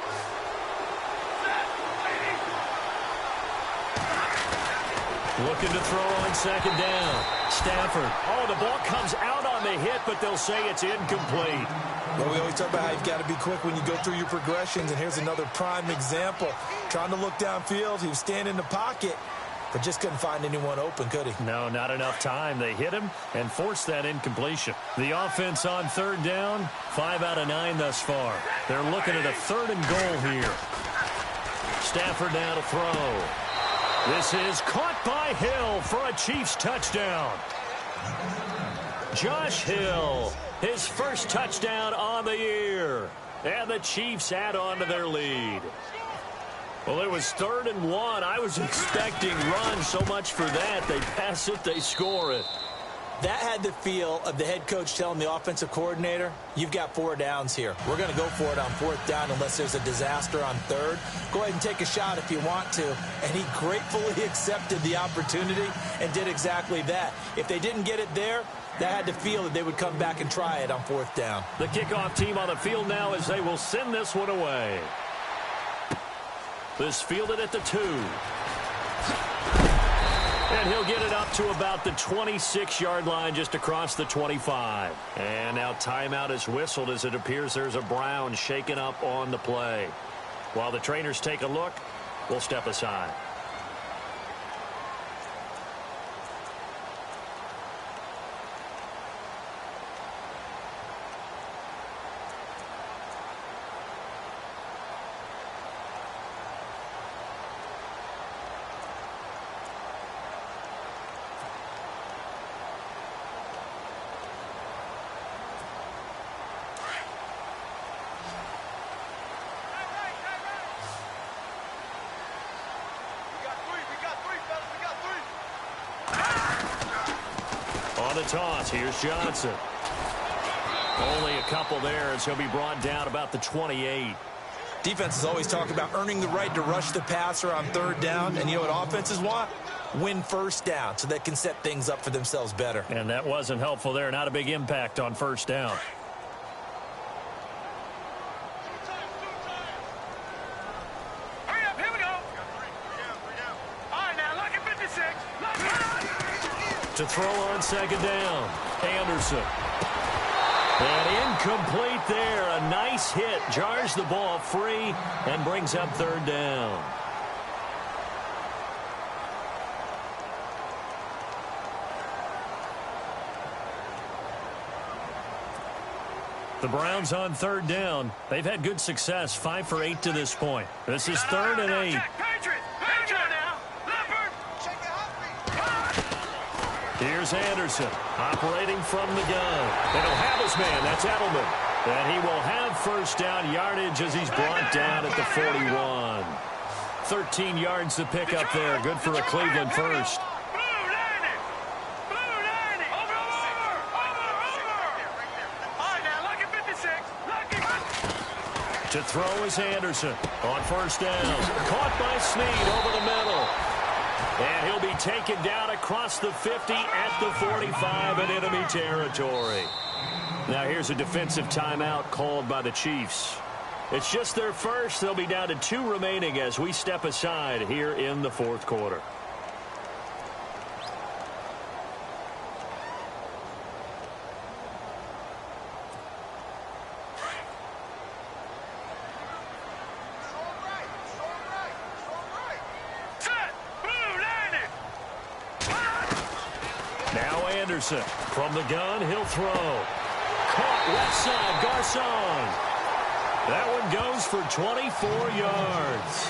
Looking to throw on 2nd down. Stafford. Oh, the ball comes out on the hit, but they'll say it's incomplete. Well, we always talk about how you've got to be quick when you go through your progressions, and here's another prime example. Trying to look downfield, he was standing in the pocket, but just couldn't find anyone open, could he? No, not enough time. They hit him and forced that incompletion. The offense on 3rd down, 5 out of 9 thus far. They're looking at a 3rd and goal here. Stafford now to throw. This is caught by Hill for a Chiefs touchdown. Josh Hill, his first touchdown on the year. And the Chiefs add on to their lead. Well, it was 3rd and 1. I was expecting runs, so much for that. They pass it, they score it. That had the feel of the head coach telling the offensive coordinator, you've got 4 downs here. We're going to go for it on 4th down unless there's a disaster on 3rd. Go ahead and take a shot if you want to. And he gratefully accepted the opportunity and did exactly that. If they didn't get it there, that had the feel that they would come back and try it on 4th down. The kickoff team on the field now as they will send this one away. This fielded at the 2. And he'll get it up to about the 26-yard line, just across the 25. And now timeout is whistled as it appears there's a Brown shaken up on the play. While the trainers take a look, we'll step aside. On the toss, here's Johnson. Only a couple there as he'll be brought down about the 28. Defenses always talk about earning the right to rush the passer on 3rd down. And you know what offenses want? Win 1st down so they can set things up for themselves better. And that wasn't helpful there. Not a big impact on 1st down. Hurry up, here we go. All right, now, look at 56. To throw on 2nd down, Anderson. And incomplete there. A nice hit. Jars the ball free and brings up 3rd down. The Browns on 3rd down. They've had good success, 5 for 8 to this point. This is 3rd and 8. Here's Anderson operating from the gun. And he'll have his man. That's Edelman. And he will have 1st down yardage as he's brought down at the 41. 13 yards to pick up there. Good for a Cleveland first. To throw is Anderson on 1st down. Caught by Snead over the middle. And he'll be taken down across the 50 at the 45 in enemy territory. Now here's a defensive timeout called by the Chiefs. It's just their first. They'll be down to 2 remaining as we step aside here in the 4th quarter. Anderson from the gun, he'll throw. Caught left side, Garcon. That one goes for 24 yards.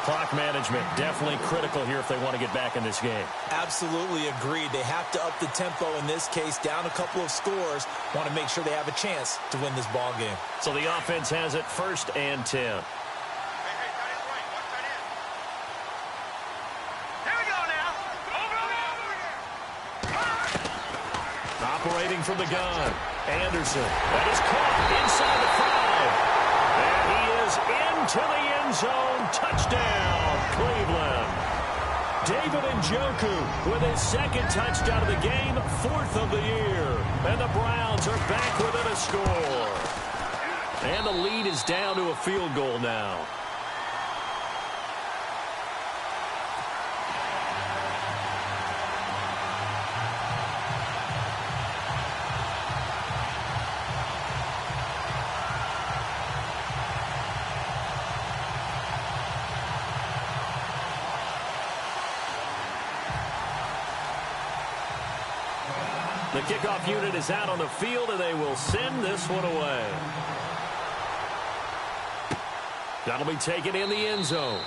Clock management definitely critical here if they want to get back in this game. Absolutely agreed. They have to up the tempo in this case, down a couple of scores. Want to make sure they have a chance to win this ball game. So the offense has it 1st and 10. Operating from the gun, Anderson. That is caught inside the 5. And he is into the end zone. Touchdown, Cleveland. David Njoku with his 2nd touchdown of the game, 4th of the year. And the Browns are back within a score. And the lead is down to a field goal now. The kickoff unit is out on the field, and they will send this one away. That'll be taken in the end zone.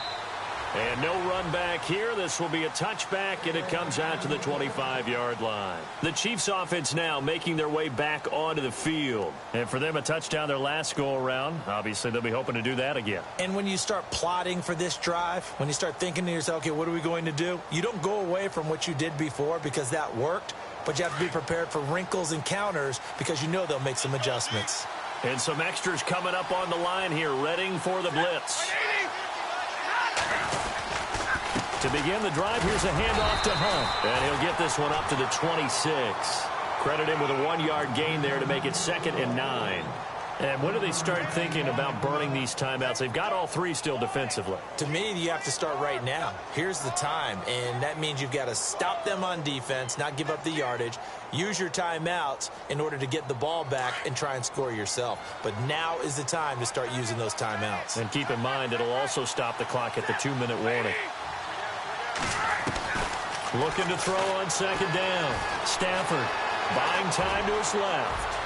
And no run back here. This will be a touchback, and it comes out to the 25-yard line. The Chiefs offense now making their way back onto the field. And for them, a touchdown their last go-around. Obviously, they'll be hoping to do that again. And when you start plotting for this drive, when you start thinking to yourself, okay, what are we going to do? You don't go away from what you did before because that worked, but you have to be prepared for wrinkles and counters because you know they'll make some adjustments. And some extras coming up on the line here, readying for the blitz. To begin the drive, here's a handoff to Hunt. And he'll get this one up to the 26. Credit him with a 1-yard gain there to make it 2nd and 9. And when do they start thinking about burning these timeouts? They've got all 3 still defensively. To me, you have to start right now. Here's the time, and that means you've got to stop them on defense, not give up the yardage, use your timeouts in order to get the ball back and try and score yourself. But now is the time to start using those timeouts. And keep in mind, it'll also stop the clock at the 2-minute warning. Looking to throw on 2nd down. Stafford buying time to his left.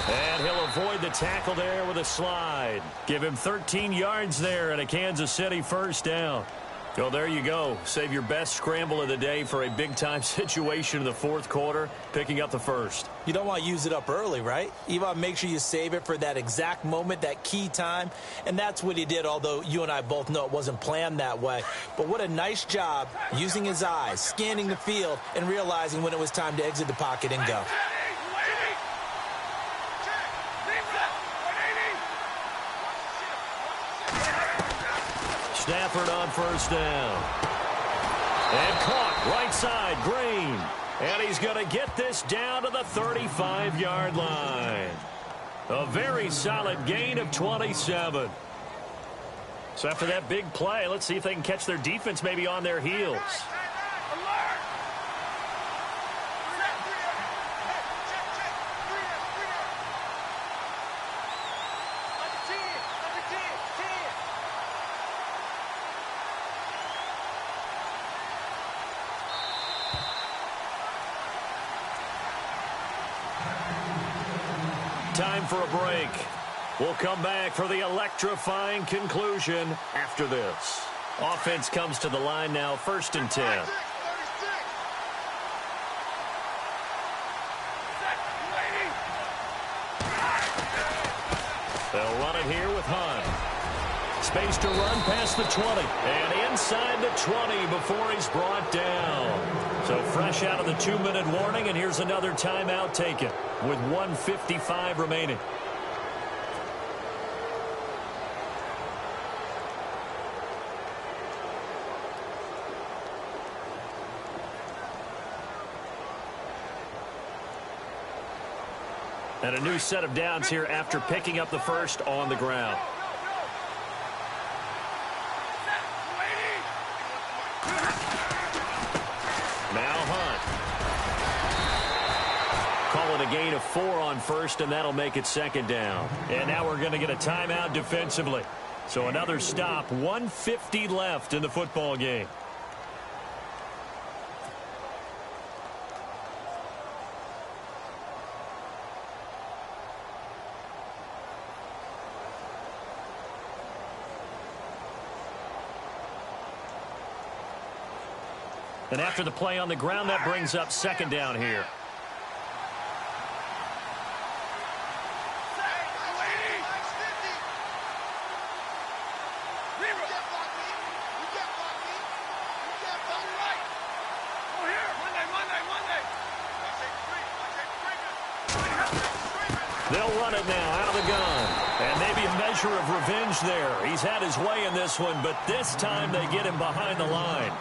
And he'll avoid the tackle there with a slide. Give him 13 yards there and a Kansas City 1st down. Well, there you go. Save your best scramble of the day for a big-time situation in the 4th quarter, picking up the 1st. You don't want to use it up early, right? You want to make sure you save it for that exact moment, that key time. And that's what he did, although you and I both know it wasn't planned that way. But what a nice job using his eyes, scanning the field, and realizing when it was time to exit the pocket and go. Stafford on 1st down. And caught right side, Green. And he's going to get this down to the 35-yard line. A very solid gain of 27. So after that big play, let's see if they can catch their defense maybe on their heels. Time for a break. We'll come back for the electrifying conclusion after this. Offense comes to the line now, 1st and 10. They'll run it here with Hunt. Space to run past the 20. And inside the 20 before he's brought down. So fresh out of the 2-minute warning, and here's another timeout taken with 1:55 remaining. And a new set of downs here after picking up the 1st on the ground. A gain of 4 on 1st, and that'll make it 2nd down. And now we're going to get a timeout defensively. So another stop, 1:50 left in the football game. And after the play on the ground, that brings up 2nd down here. They'll run it now out of the gun. And maybe a measure of revenge there. He's had his way in this one, but this time they get him behind the line.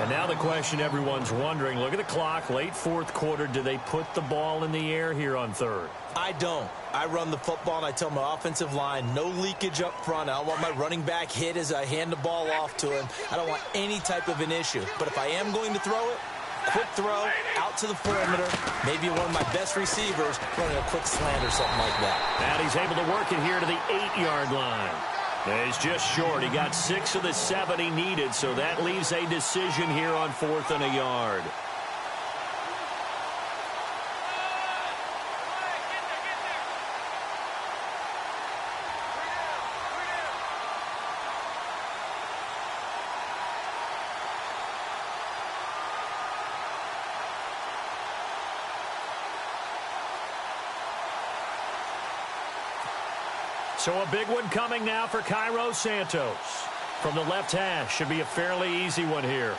And now the question everyone's wondering, look at the clock, late 4th quarter, do they put the ball in the air here on 3rd? I don't. I run the football, and I tell my offensive line, no leakage up front. I don't want my running back hit as I hand the ball off to him. I don't want any type of an issue. But if I am going to throw it, quick throw, out to the perimeter, maybe one of my best receivers running a quick slant or something like that. And he's able to work it here to the 8-yard line. He's just short. He got 6 of the 7 he needed, so that leaves a decision here on 4th and a yard. So a big one coming now for Cairo Santos. From the left hash, should be a fairly easy one here.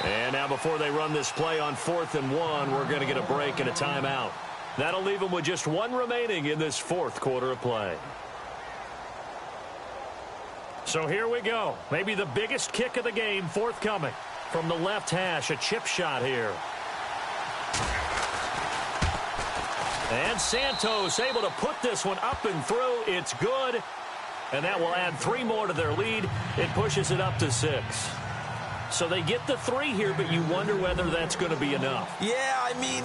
And now before they run this play on 4th and 1, we're going to get a break and a timeout. That'll leave them with just one remaining in this 4th quarter of play. So here we go. Maybe the biggest kick of the game forthcoming. From the left hash, a chip shot here. And Santos able to put this one up and through. It's good. And that will add 3 more to their lead. It pushes it up to 6. So they get the 3 here, but you wonder whether that's going to be enough. Yeah, I mean,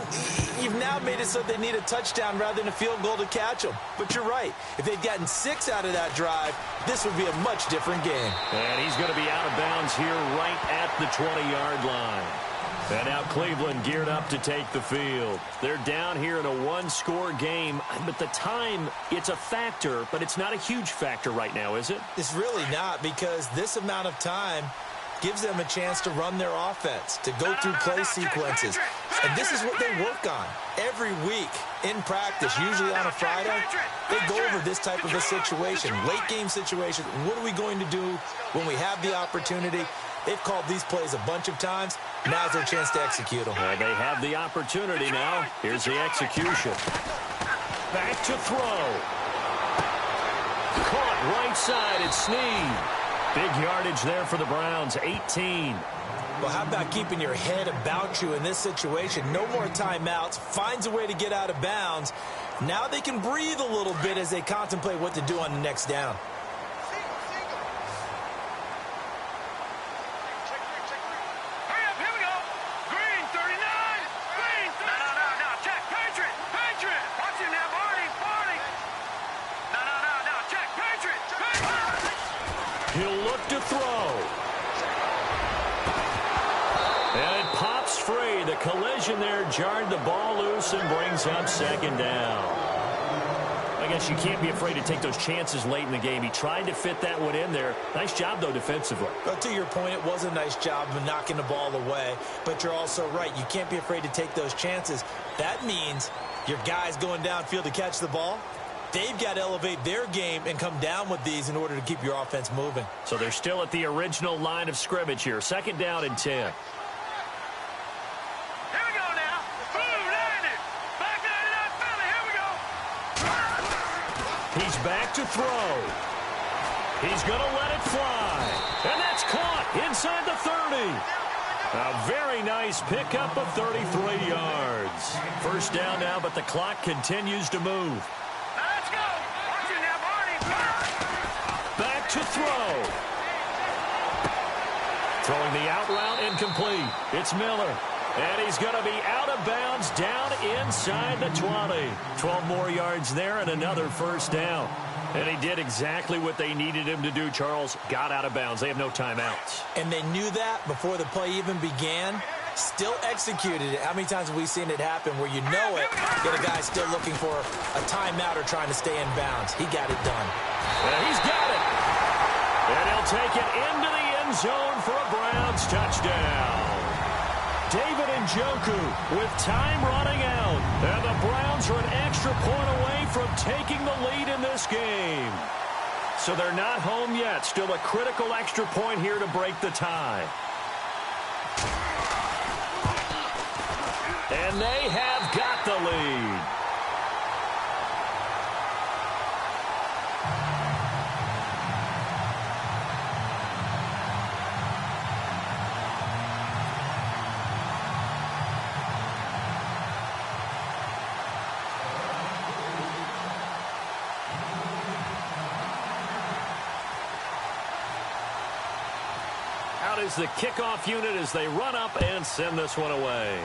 you've now made it so they need a touchdown rather than a field goal to catch them. But you're right. If they'd gotten 6 out of that drive, this would be a much different game. And he's going to be out of bounds here right at the 20-yard line. And now Cleveland geared up to take the field. They're down here in a one-score game. But the time, it's a factor, but it's not a huge factor right now, is it? It's really not, because this amount of time gives them a chance to run their offense, to go through play sequences. And this is what they work on every week in practice, usually on a Friday. They go over this type of a situation, late game situation. What are we going to do when we have the opportunity? They've called these plays a bunch of times. Now's their chance to execute them. Well, they have the opportunity now. Here's the execution. Back to throw. Caught right side. It's Snead. Big yardage there for the Browns, 18. Well, how about keeping your head about you in this situation? No more timeouts. Finds a way to get out of bounds. Now they can breathe a little bit as they contemplate what to do on the next down. He'll look to throw. And it pops free. The collision there jarred the ball loose and brings up 2nd down. I guess you can't be afraid to take those chances late in the game. He tried to fit that one in there. Nice job, though, defensively. Well, to your point, it was a nice job of knocking the ball away. But you're also right. You can't be afraid to take those chances. That means your guys going downfield to catch the ball, they've got to elevate their game and come down with these in order to keep your offense moving. So they're still at the original line of scrimmage here. 2nd down and 10. Here we go now. Boom, 90. Back 99, Philly. Here we go. He's back to throw. He's going to let it fly. And that's caught inside the 30. A very nice pickup of 33 yards. 1st down now, but the clock continues to move. Let's go. Watch it now, Barney. Back to throw. Throwing the out route incomplete. It's Miller. And he's going to be out of bounds down inside the 20. 12 more yards there and another 1st down. And he did exactly what they needed him to do, Charles. Got out of bounds. They have no timeouts. And they knew that before the play even began. Still executed it. How many times have we seen it happen where you know it, yet a guy's still looking for a timeout or trying to stay in bounds? He got it done. And he's got it. And he'll take it into the end zone for a Browns touchdown. David Njoku with time running out. And the Browns are an extra point away from taking the lead in this game. So they're not home yet. Still a critical extra point here to break the tie. And they have got the lead. Out is the kickoff unit as they run up and send this one away.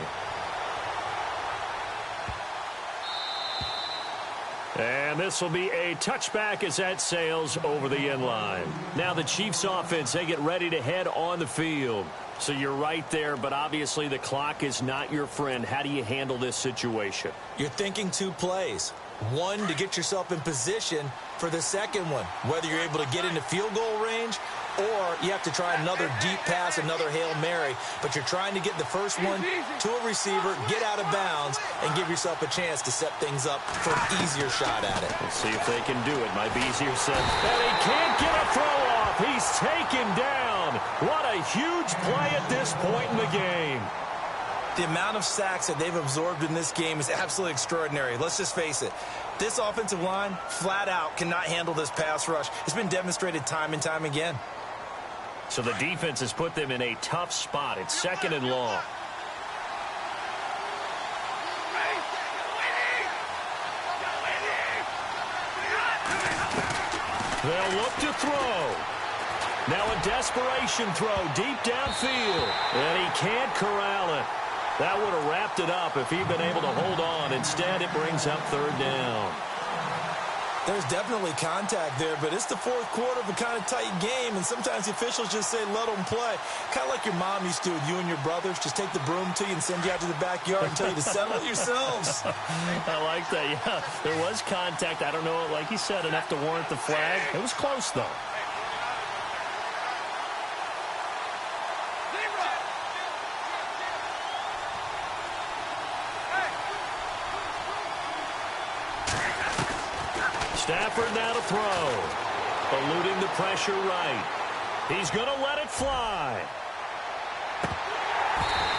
And this will be a touchback as that sails over the end line. Now the Chiefs offense, they get ready to head on the field. So you're right there, but obviously the clock is not your friend. How do you handle this situation? You're thinking 2 plays. One, to get yourself in position for the second one. Whether you're able to get into field goal range or you have to try another deep pass, another Hail Mary, but you're trying to get the first one to a receiver, get out of bounds, and give yourself a chance to set things up for an easier shot at it. Let's see if they can do it. Might be easier said. And he can't get a throw off. He's taken down. What a huge play at this point in the game. The amount of sacks that they've absorbed in this game is absolutely extraordinary. Let's just face it. This offensive line, flat out, cannot handle this pass rush. It's been demonstrated time and time again. So the defense has put them in a tough spot. It's 2nd and long. They'll look to throw. Now a desperation throw deep downfield. And he can't corral it. That would have wrapped it up if he'd been able to hold on. Instead, it brings up 3rd down. There's definitely contact there, but it's the 4th quarter of a kind of tight game, and sometimes the officials just say, let them play. Kind of like your mom used to with you and your brothers. Just take the broom to you and send you out to the backyard and tell you to settle it yourselves. I like that, yeah. There was contact. I don't know, like you said, enough to warrant the flag. It was close, though. Stafford now to throw. Eluding the pressure right. He's going to let it fly.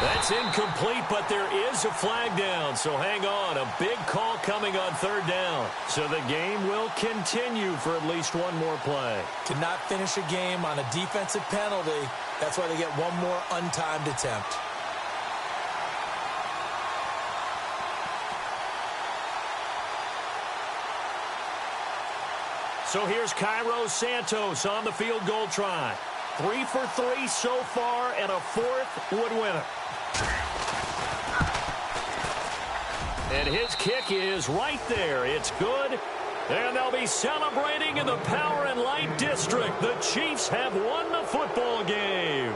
That's incomplete, but there is a flag down, so hang on. A big call coming on 3rd down. So the game will continue for at least one more play. Cannot finish a game on a defensive penalty. That's why they get one more untimed attempt. So here's Cairo Santos on the field goal try. 3 for 3 so far, and a 4th would win it. And his kick is right there. It's good. And they'll be celebrating in the Power and Light District. The Chiefs have won the football game.